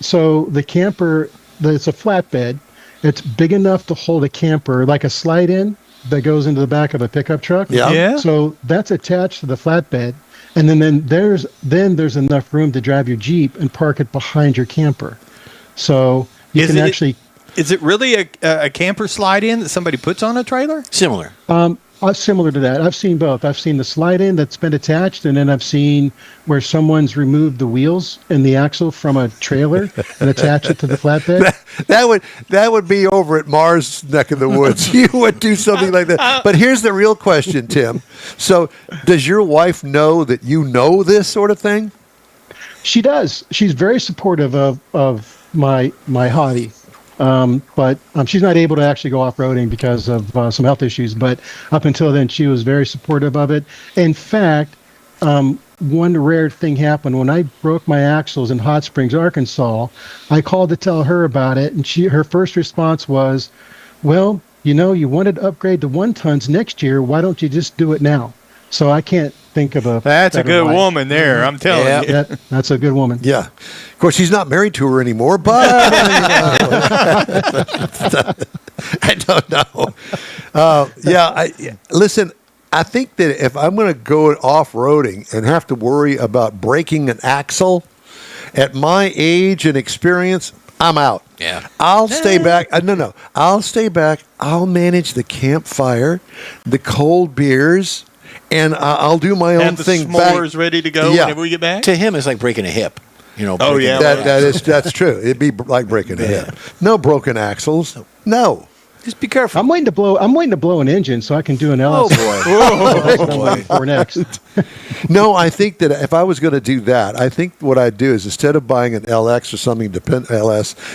So the camper, it's a flatbed. It's big enough to hold a camper, like a slide-in that goes into the back of a pickup truck. Yeah. So that's attached to the flatbed, and then there's enough room to drive your Jeep and park it behind your camper. So you can actually. Is it really a camper slide-in that somebody puts on a trailer? Similar. Similar to that. I've seen both. I've seen the slide-in that's been attached, and then I've seen where someone's removed the wheels and the axle from a trailer and attached it to the flatbed. That would be over at Mars' neck of the woods. You would do something like that. But here's the real question, Tim. So, does your wife know that you know this sort of thing? She does. She's very supportive of my hobby. But she's not able to actually go off-roading because of some health issues. But up until then, she was very supportive of it. In fact, one rare thing happened when I broke my axles in Hot Springs, Arkansas. I called to tell her about it, and her first response was, "Well, you wanted to upgrade to 1-tons next year. Why don't you just do it now?" So I can't think of a. That's a good woman there. I'm telling you. That's a good woman. Yeah. Of course, he's not married to her anymore, but I don't know. Listen, I think that if I'm going to go off-roading and have to worry about breaking an axle at my age and experience, I'm out. Yeah. I'll stay back. No. I'll stay back. I'll manage the campfire, the cold beers, and I'll do my own thing. And the s'mores ready to go whenever we get back? To him, it's like breaking a hip. That's true. It'd be like breaking a hip. No broken axles. No. Just be careful. I'm waiting to blow an engine so I can do an LS. Oh boy. For next. No, I think that if I was going to do that, I think what I'd do is instead of buying an LX or something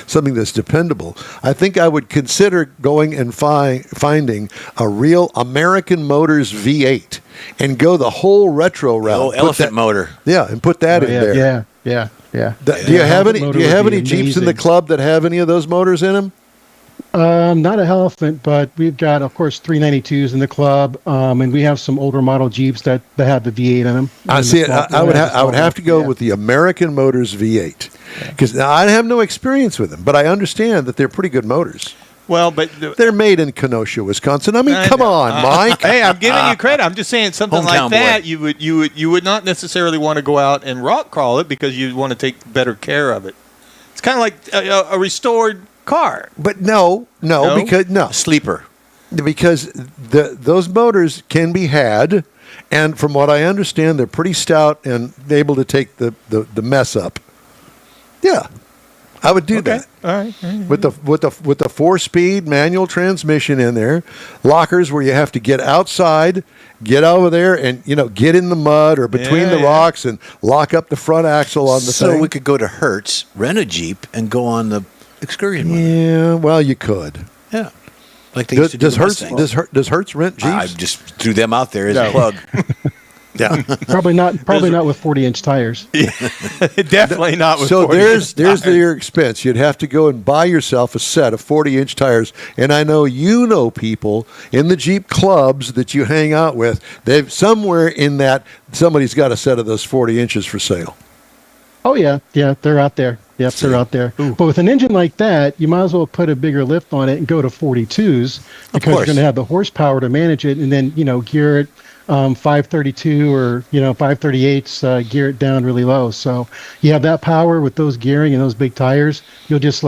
something that's dependable, I think I would consider going and finding a real American Motors V8 and go the whole retro route. Oh, elephant motor. Yeah, and put that in there. Yeah. Do you have any Jeeps in the club that have any of those motors in them? Not a elephant, but we've got, of course, 392s in the club, and we have some older model Jeeps that have the V8 in them. I see it. I would have to go with the American Motors V8 because I have no experience with them, but I understand that they're pretty good motors. Well, but they're made in Kenosha, Wisconsin. I mean, come on, Mike. Hey, I'm giving you credit. I'm just saying something Hometown like that. boy. You would not necessarily want to go out and rock crawl it because you want to take better care of it. It's kind of like a restored car. But no, because Sleeper. because those motors can be had, and from what I understand, they're pretty stout and able to take the mess up. Yeah, I would do that. All right. With the 4-speed manual transmission in there, lockers where you have to get outside, get over there, and get in the mud or between the rocks and lock up the front axle on the thing. So we could go to Hertz, rent a Jeep, and go on the excursion. Yeah, well, you could. Yeah, like they used to do Does the Hertz Mustangs. does Hertz rent Jeeps? I just threw them out there as a plug. Yeah, Probably not with 40-inch tires. Definitely not with so 40 there's tires. your expense. You'd have to go and buy yourself a set of 40-inch tires. And I know people in the Jeep clubs that you hang out with. They've somewhere in that somebody's got a set of those 40 inches for sale. Oh yeah, they're out there. Yep, they're out there. Ooh. But with an engine like that, you might as well put a bigger lift on it and go to 42s because you're going to have the horsepower to manage it, and then gear it 532 or 538s, gear it down really low. So you have that power with those gearing and those big tires. You'll just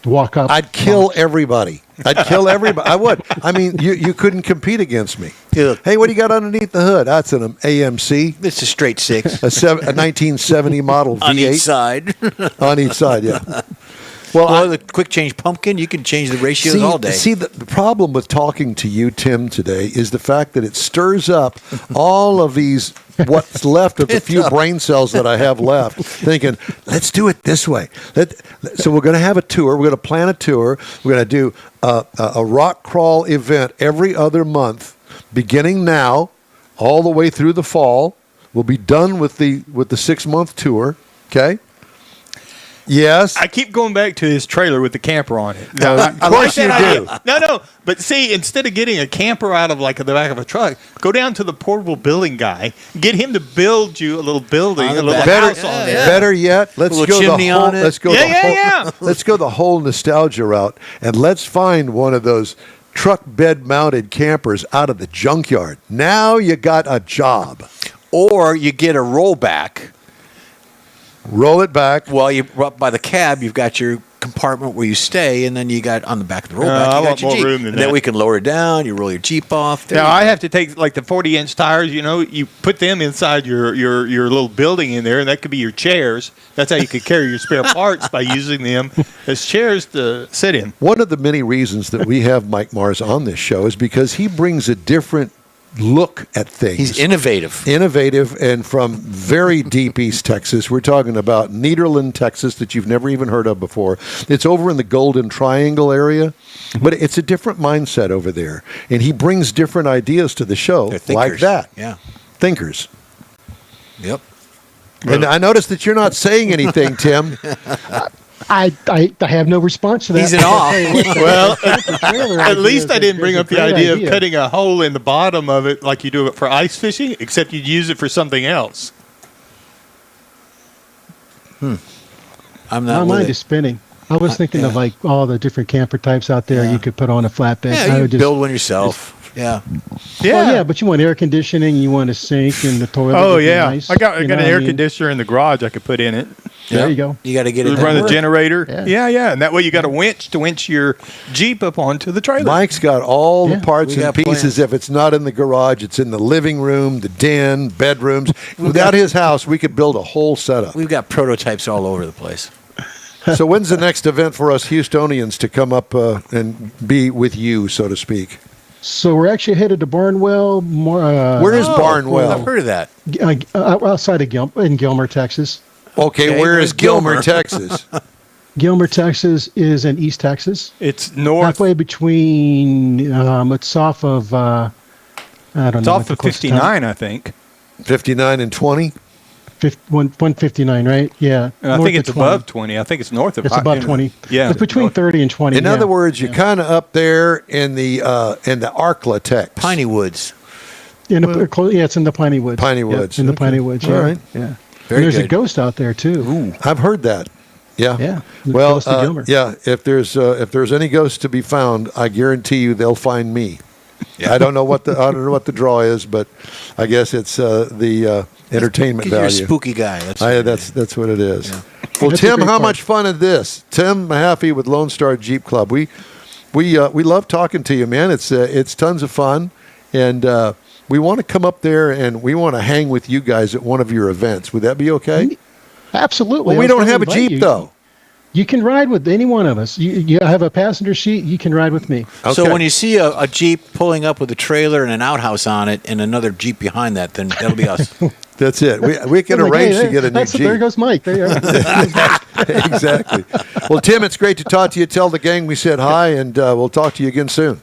walk up. I'd kill everybody. I would. I mean, you couldn't compete against me. Yeah. Hey, what do you got underneath the hood? That's an AMC. It's a straight 6 A 1970 model V8. on each side. On each side, yeah. Well, the quick change pumpkin, you can change the ratios all day. See, the problem with talking to you, Tim, today is the fact that it stirs up all of these, what's left of the few brain cells that I have left, thinking, let's do it this way. So we're going to have a tour. We're going to plan a tour. We're going to do a rock crawl event every other month, beginning now, all the way through the fall. We'll be done with the 6-month tour, okay? Yes. I keep going back to his trailer with the camper on it. Of course you do. No. But see, instead of getting a camper out of the back of a truck, go down to the portable building guy, get him to build you a little building, a little house on there. Better yet, let's go chimney on it. Let's go let's go the whole nostalgia route, and let's find one of those truck bed mounted campers out of the junkyard. Now you got a job. Or you get a rollback. Roll it back. Well, you up by the cab, you've got your compartment where you stay, and then you got on the back of the rollback, I you got want your more Jeep. room than And then that. we can lower it down. You roll your Jeep off. There Now you I go. have to take the 40-inch tires. You put them inside your little building in there, and that could be your chairs. That's how you could carry your spare parts by using them as chairs to sit in. One of the many reasons that we have Mike Mars on this show is because he brings a different look at things. He's innovative. And from very deep East Texas. We're talking about Nederland, Texas, that you've never even heard of before. It's over in the Golden Triangle area, but it's a different mindset over there. And he brings different ideas to the show like that. Yeah. Thinkers. Yep. And I noticed that you're not saying anything, Tim. I have no response to that. He's in awe. Well, at least I didn't bring up the idea of cutting a hole in the bottom of it like you do it for ice fishing, except you'd use it for something else. I'm My not mind with is it. spinning. I was thinking of all the different camper types out there you could put on a flatbed. Yeah, I you would just build one yourself. Yeah. Well, but you want air conditioning, you want a sink and the toilet. Oh would be yeah, nice, I got you an know what air I mean? conditioner in the garage I could put in it. There you go. You got to get it Run the done. generator. Yeah, and that way you got a winch to winch your Jeep up onto the trailer. Mike's got all the parts we and got pieces. plans. If it's not in the garage, it's in the living room, the den, bedrooms. Without his house, we could build a whole setup. We've got prototypes all over the place. So when's the next event for us Houstonians to come up and be with you, so to speak? So we're actually headed to Barnwell. Where is Barnwell? I've heard of that. Outside of in Gilmer, Texas. Okay, where is Gilmer, Texas? Gilmer, Texas is in East Texas. It's north. Halfway between, it's off of, I don't know. It's off of 59, I think. 59 and 20? 159, right? Yeah. I think it's above 20. I think it's north of. It's above 20. Yeah. It's between 30 and 20. In other words, you're kind of up there in the Arklatex. Piney Woods. It's in the Piney Woods. Piney Woods. In the Piney Woods. Yeah. All right. Yeah. Very There's good. a ghost out there too. Ooh, I've heard that. Yeah. Yeah. Well, Ghost of Gilmer. yeah. If there's any ghosts to be found, I guarantee you they'll find me. I don't know what the draw is, but I guess it's the entertainment value. You're a spooky guy. That's what it is. Yeah. Well, That's a Tim, great how part. much fun is this? Tim Mahaffey with Lone Star Jeep Club. We love talking to you, man. It's tons of fun, and we want to come up there and we want to hang with you guys at one of your events. Would that be okay? Absolutely. Well, we I was don't gonna have a invite Jeep you. though. You can ride with any one of us. You have a passenger seat. You can ride with me. Okay. So when you see a Jeep pulling up with a trailer and an outhouse on it and another Jeep behind that, then that'll be us. That's it. We can I'm like, arrange hey, to get a new there Jeep. goes Mike. There you are. Exactly. Well, Tim, it's great to talk to you. Tell the gang we said hi, and we'll talk to you again soon.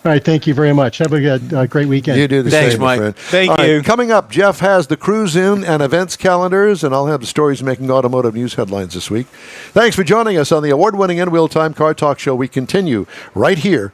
All right. Thank you very much. Have a great weekend. You do the Thanks, same, my Mike. friend. Thank All right, you. coming up, Jeff has the cruise in and events calendars, and I'll have the stories making automotive news headlines this week. Thanks for joining us on the award-winning In-Wheel Time Car Talk Show. We continue right here,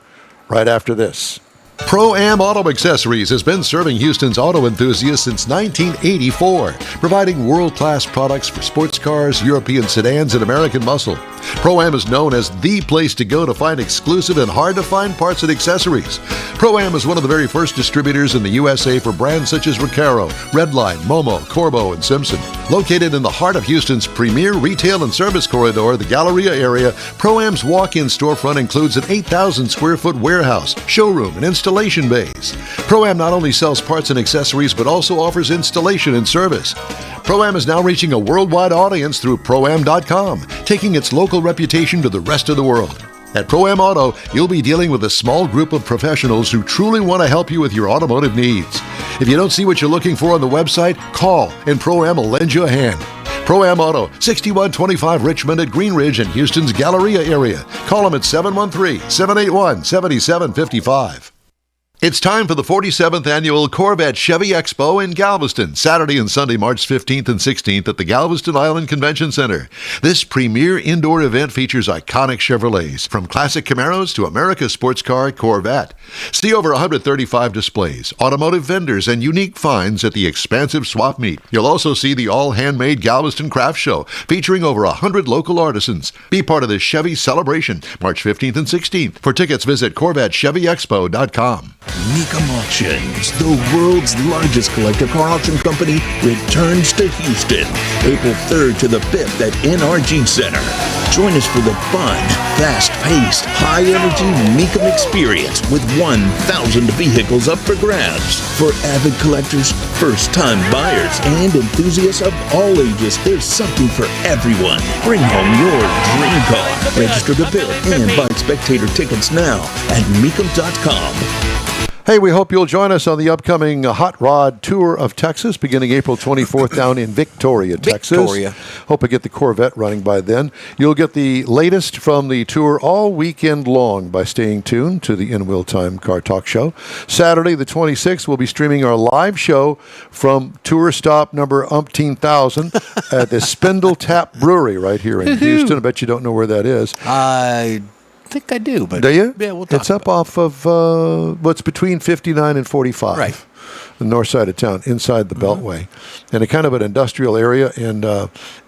right after this. Pro-Am Auto Accessories has been serving Houston's auto enthusiasts since 1984, providing world-class products for sports cars, European sedans, and American muscle. Pro-Am is known as the place to go to find exclusive and hard-to-find parts and accessories. Pro-Am is one of the very first distributors in the USA for brands such as Recaro, Redline, Momo, Corbo, and Simpson. Located in the heart of Houston's premier retail and service corridor, the Galleria area, Pro-Am's walk-in storefront includes an 8,000-square-foot warehouse, showroom, and installation bays. Pro-Am not only sells parts and accessories, but also offers installation and service. Pro-Am is now reaching a worldwide audience through Pro-Am.com, taking its local reputation to the rest of the world. At Pro-Am Auto, you'll be dealing with a small group of professionals who truly want to help you with your automotive needs. If you don't see what you're looking for on the website, call and Pro-Am will lend you a hand. Pro-Am Auto, 6125 Richmond at Green Ridge in Houston's Galleria area. Call them at 713-781-7755. It's time for the 47th Annual Corvette Chevy Expo in Galveston, Saturday and Sunday, March 15th and 16th at the Galveston Island Convention Center. This premier indoor event features iconic Chevrolets, from classic Camaros to America's sports car Corvette. See over 135 displays, automotive vendors, and unique finds at the expansive swap meet. You'll also see the all-handmade Galveston Craft Show, featuring over 100 local artisans. Be part of this Chevy celebration, March 15th and 16th. For tickets, visit CorvetteChevyExpo.com. Mecum Auctions, the world's largest collector car auction company, returns to Houston, April 3rd to the 5th at NRG Center. Join us for the fun, fast-paced, high-energy Mecum experience with 1,000 vehicles up for grabs. For avid collectors, first-time buyers, and enthusiasts of all ages, there's something for everyone. Bring home your dream car. Register to bid and buy spectator tickets now at Mecum.com. Hey, we hope you'll join us on the upcoming Hot Rod Tour of Texas, beginning April 24th down in Victoria, Texas. Victoria. Hope we get the Corvette running by then. You'll get the latest from the tour all weekend long by staying tuned to the In-Wheel Time Car Talk Show. Saturday, the 26th, we'll be streaming our live show from tour stop number umpteen-thousand at the Spindle Tap Brewery right here in Houston. I bet you don't know where that is. I think I do, but Do you? Yeah, we'll talk It's up about off of what's between 59 and 45. Right. The north side of town, inside the Beltway. And a kind of an industrial area. And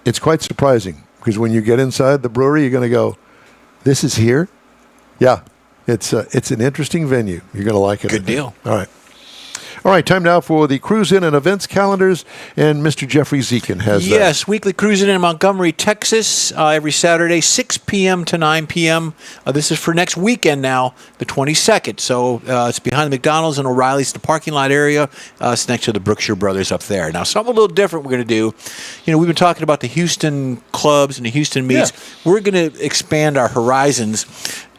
it's quite surprising because when you get inside the brewery, you're going to go, this is here? Yeah. It's an interesting venue. You're going to like it. Good deal. All right. All right, time now for the Cruise In and events calendars, and Mr. Jeffrey Zekin has that. Yes, weekly cruising in Montgomery, Texas, every Saturday, 6 p.m. to 9 p.m. This is for next weekend now, the 22nd. So it's behind the McDonald's and O'Reilly's, the parking lot area. It's next to the Brookshire Brothers up there. Now, something a little different we're going to do. You know, we've been talking about the Houston clubs and the Houston meets. Yeah. We're going to expand our horizons.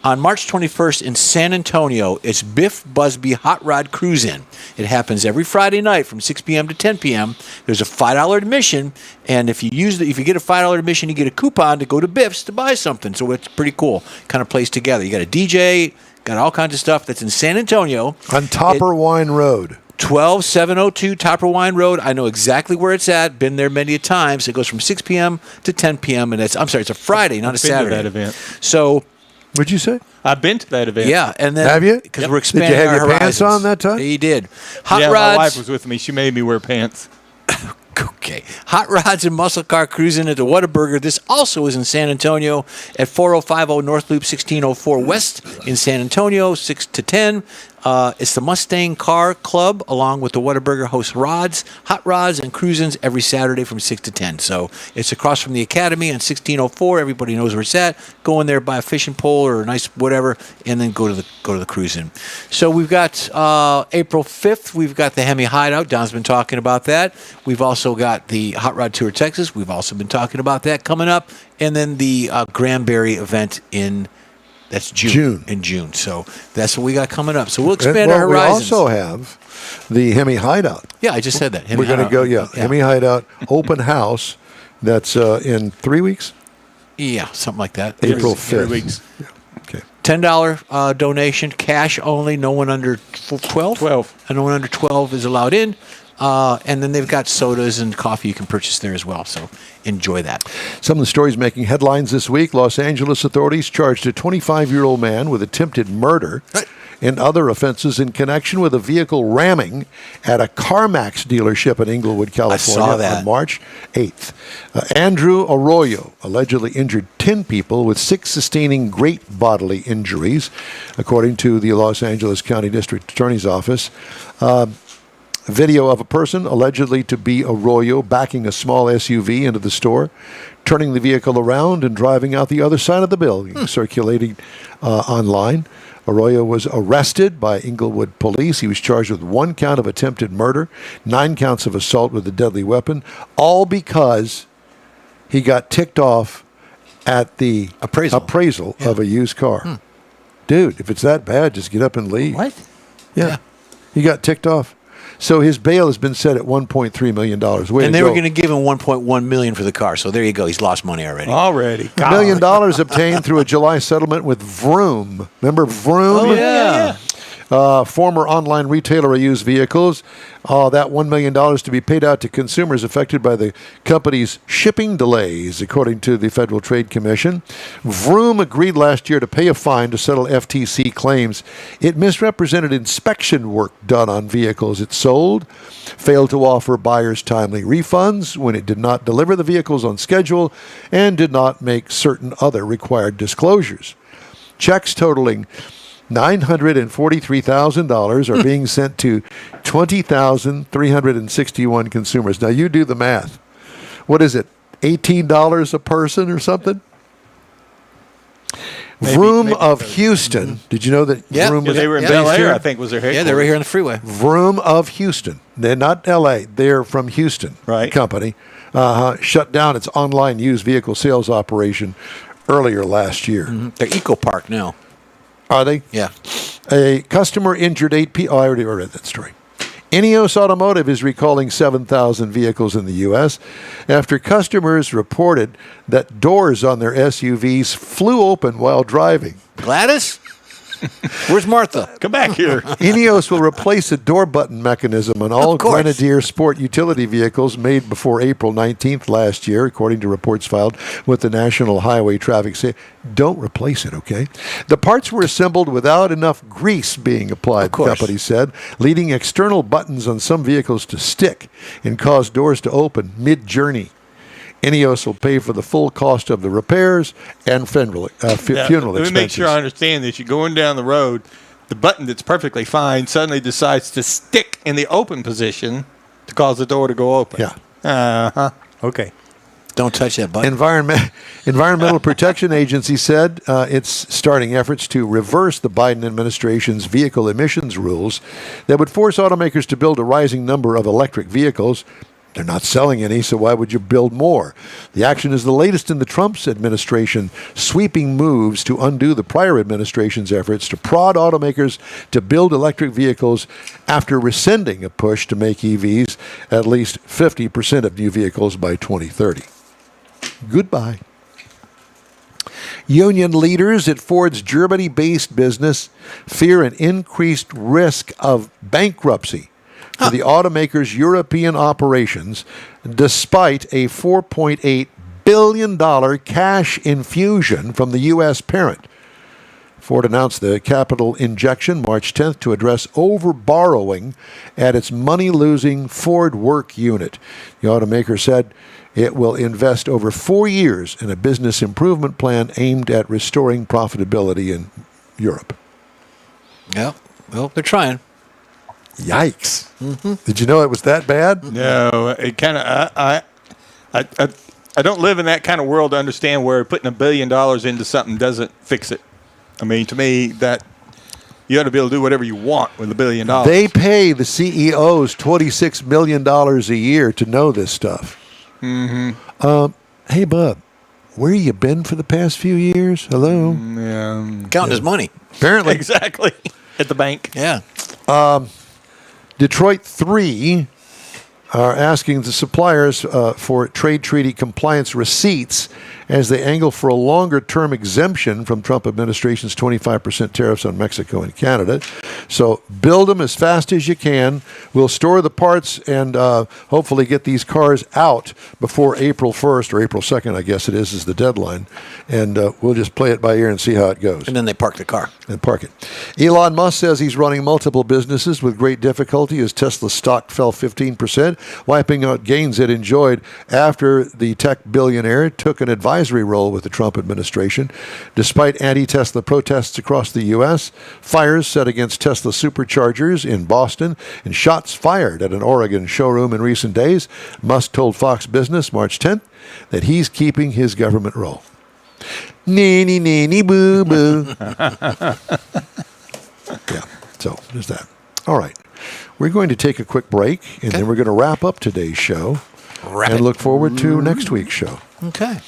On March 21st in San Antonio, it's Biff Busby Hot Rod Cruise-In. It happens every Friday night from 6 p.m. to 10 p.m. There's a $5 admission, and if you get a $5 admission, you get a coupon to go to Biff's to buy something. So it's pretty cool kind of place together. You got a DJ, got all kinds of stuff that's in San Antonio. On Topper Wine Road. 12702 Topper Wine Road. I know exactly where it's at. Been there many a times. It goes from 6 p.m. to 10 p.m. And it's a Friday, not a Saturday. That event. So... What'd you say? I've been to that event. Yeah, and then have you? Because we're expanding. Did you have our your pants horizons. on that time? He did. Hot rods. My wife was with me. She made me wear pants. Okay. Hot Rods and Muscle Car Cruising at the Whataburger. This also is in San Antonio at 4050 North Loop 1604 West in San Antonio, 6 to 10. It's the Mustang Car Club, along with the Whataburger hosts Hot Rods and Cruisins every Saturday from 6 to 10. So it's across from the Academy on 1604. Everybody knows where it's at. Go in there, buy a fishing pole or a nice whatever, and then go to the Cruisin'. So we've got April 5th. We've got the Hemi Hideout. Don's been talking about that. We've also got the Hot Rod Tour Texas. We've also been talking about that coming up, and then the Granbury event in. That's June. In June. So that's what we got coming up. So we'll expand our horizons. We also have the Hemi Hideout. Yeah, I just said that. We're going to go, Hemi Hideout open house. That's in 3 weeks? Yeah, something like that. April 5th. 3 weeks. Yeah. Okay. $10 donation, cash only. No one under 12? 12. And no one under 12 is allowed in. And then they've got sodas and coffee you can purchase there as well. So enjoy that. Some of the stories making headlines this week. Los Angeles authorities charged a 25-year-old man with attempted murder and other offenses in connection with a vehicle ramming at a CarMax dealership in Inglewood, California on March 8th. Andrew Arroyo allegedly injured 10 people with 6 sustaining great bodily injuries, according to the Los Angeles County District Attorney's Office. Video of a person allegedly to be Arroyo backing a small SUV into the store, turning the vehicle around and driving out the other side of the building, circulating online. Arroyo was arrested by Inglewood police. He was charged with 1 count of attempted murder, 9 counts of assault with a deadly weapon, all because he got ticked off at the appraisal of a used car. Dude, if it's that bad, just get up and leave. What? Yeah. He got ticked off. So his bail has been set at $1.3 million. And they were going to give him $1.1 million for the car. So there you go. He's lost money already. $1 million obtained through a July settlement with Vroom. Remember Vroom? Oh, yeah. Former online retailer of used vehicles. That $1 million to be paid out to consumers affected by the company's shipping delays, according to the Federal Trade Commission. Vroom agreed last year to pay a fine to settle FTC claims it misrepresented inspection work done on vehicles it sold, failed to offer buyers timely refunds when it did not deliver the vehicles on schedule, and did not make certain other required disclosures. Checks totaling $943,000 are being sent to 20,361 consumers. Now, you do the math. What is it, $18 a person or something? Vroom of Houston. Did you know that Vroom was they were in Bel Air, I think, was their headquarters. Yeah, they were here on the freeway. Vroom of Houston. They're not L.A. They're from Houston. Right. Company. Shut down its online used vehicle sales operation earlier last year. Mm-hmm. They're Eco Park now. Are they? Yeah. A customer injured 8 people. I already read that story. Ineos Automotive is recalling 7,000 vehicles in the U.S. after customers reported that doors on their SUVs flew open while driving. Gladys? Where's Martha? Come back here. Ineos will replace a door button mechanism on all Grenadier Sport utility vehicles made before April 19th last year, according to reports filed with the National Highway Traffic Safety. Don't replace it, okay? The parts were assembled without enough grease being applied, the company said, leading external buttons on some vehicles to stick and cause doors to open mid-journey. Ineos will pay for the full cost of the repairs and funeral expenses. Let me make sure I understand this. You're going down the road. the button that's perfectly fine suddenly decides to stick in the open position to cause the door to go open. Yeah. Okay. Don't touch that button. Environmental Protection Agency said it's starting efforts to reverse the Biden administration's vehicle emissions rules that would force automakers to build a rising number of electric vehicles. They're not selling any, so why would you build more? The action is the latest in the Trump administration sweeping moves to undo the prior administration's efforts to prod automakers to build electric vehicles after rescinding a push to make EVs at least 50% of new vehicles by 2030. Goodbye. Union leaders at Ford's Germany-based business fear an increased risk of bankruptcy for the automaker's European operations, despite a $4.8 billion cash infusion from the U.S. parent. Ford announced the capital injection March 10th to address over-borrowing at its money-losing Ford Work unit. The automaker said it will invest over 4 years in a business improvement plan aimed at restoring profitability in Europe. Yeah, well, they're trying. Yikes. Mm-hmm. Did you know it was that bad? No, it kind of, I don't live in that kind of world to understand where putting $1 billion into something doesn't fix it. I mean, to me, that you ought to be able to do whatever you want with $1 billion. They pay the CEOs $26 million a year to know this stuff. Mm-hmm. Hey, Bub, where you been for the past few years? Hello? Counting his money. Apparently. Exactly. At the bank. Yeah. Detroit 3 are asking the suppliers for trade treaty compliance receipts as they angle for a longer-term exemption from Trump administration's 25% tariffs on Mexico and Canada. So build them as fast as you can. We'll store the parts and hopefully get these cars out before April 1st or April 2nd, I guess it is the deadline. And we'll just play it by ear and see how it goes. And then they park the car. And park it. Elon Musk says he's running multiple businesses with great difficulty as Tesla's stock fell 15%, wiping out gains it enjoyed after the tech billionaire took an advisory role with the Trump administration. Despite anti-Tesla protests across the U.S., fires set against Tesla superchargers in Boston, and shots fired at an Oregon showroom in recent days, Musk told Fox Business March 10th that he's keeping his government role. Nanny, nanny, boo, boo. Yeah, so there's that. All right. We're going to take a quick break, and then we're going to wrap up today's show and look forward to next week's show. Okay.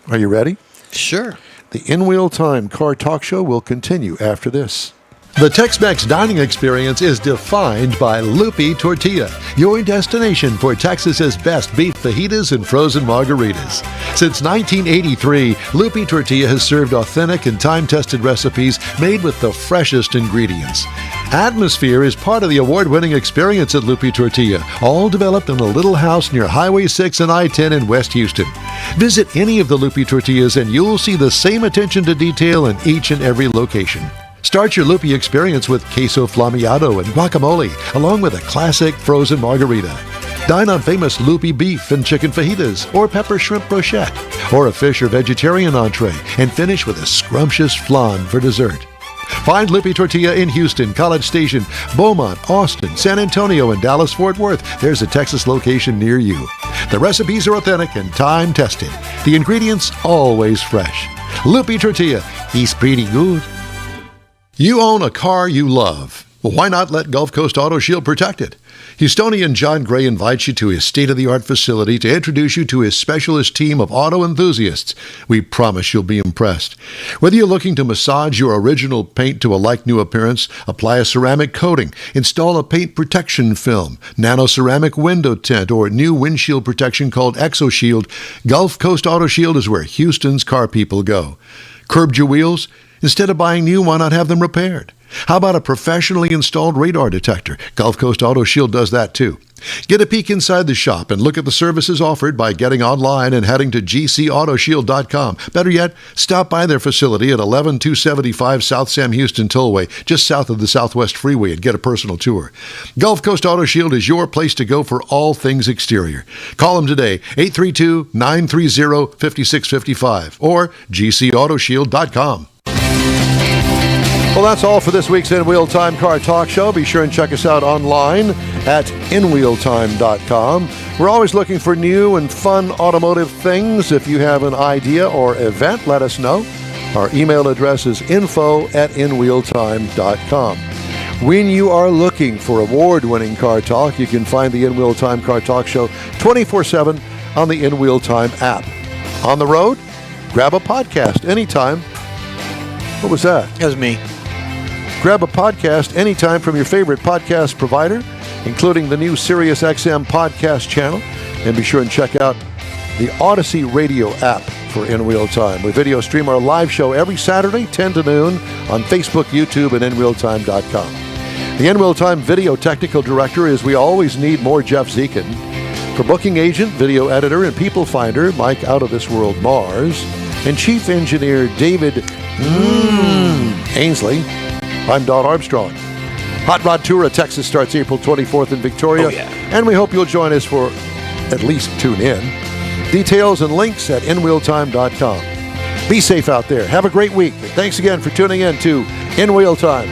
Are you ready? Sure. The In Wheel Time Car Talk Show will continue after this. The Tex-Mex dining experience is defined by Lupi Tortilla, your destination for Texas's best beef fajitas and frozen margaritas. Since 1983, Lupi Tortilla has served authentic and time-tested recipes made with the freshest ingredients. Atmosphere is part of the award-winning experience at Lupi Tortilla, all developed in a little house near Highway 6 and I-10 in West Houston. Visit any of the Lupi Tortillas and you'll see the same attention to detail in each and every location. Start your Lupi experience with queso flameado and guacamole, along with a classic frozen margarita. Dine on famous Lupi beef and chicken fajitas, or pepper shrimp brochette, or a fish or vegetarian entree, and finish with a scrumptious flan for dessert. Find Lupi Tortilla in Houston, College Station, Beaumont, Austin, San Antonio, and Dallas-Fort Worth. There's a Texas location near you. The recipes are authentic and time-tested. The ingredients always fresh. Lupi Tortilla, he's pretty good. You own a car you love. Well, why not let Gulf Coast Auto Shield protect it? Houstonian John Gray invites you to his state-of-the-art facility to introduce you to his specialist team of auto enthusiasts. We promise you'll be impressed. Whether you're looking to massage your original paint to a like-new appearance, apply a ceramic coating, install a paint protection film, nano-ceramic window tint, or new windshield protection called ExoShield, Gulf Coast Auto Shield is where Houston's car people go. Curbed your wheels? Instead of buying new, why not have them repaired? How about a professionally installed radar detector? Gulf Coast Auto Shield does that too. Get a peek inside the shop and look at the services offered by getting online and heading to gcautoshield.com. Better yet, stop by their facility at 11275 South Sam Houston Tollway, just south of the Southwest Freeway, and get a personal tour. Gulf Coast Auto Shield is your place to go for all things exterior. Call them today, 832-930-5655 or gcautoshield.com. Well, that's all for this week's In Wheel Time Car Talk Show. Be sure and check us out online at inwheeltime.com. We're always looking for new and fun automotive things. If you have an idea or event, let us know. Our email address is info@inwheeltime.com. When you are looking for award-winning car talk, you can find the In Wheel Time Car Talk Show 24/7 on the In Wheel Time app. On the road, grab a podcast anytime. What was that? That was me. Grab a podcast anytime from your favorite podcast provider, including the new SiriusXM podcast channel. And be sure and check out the Odyssey Radio app for In Wheel Time. We video stream our live show every Saturday, 10 to noon, on Facebook, YouTube, and InWheelTime.com. The In Wheel Time video technical director is we always need more Jeff Zekin. For booking agent, video editor, and people finder, Mike Out of This World Mars. And chief engineer David Ainsley, I'm Don Armstrong. Hot Rod Tour of Texas starts April 24th in Victoria. Oh, yeah. And we hope you'll join us for at least tune in. Details and links at inwheeltime.com. Be safe out there. Have a great week. Thanks again for tuning in to In Wheel Time.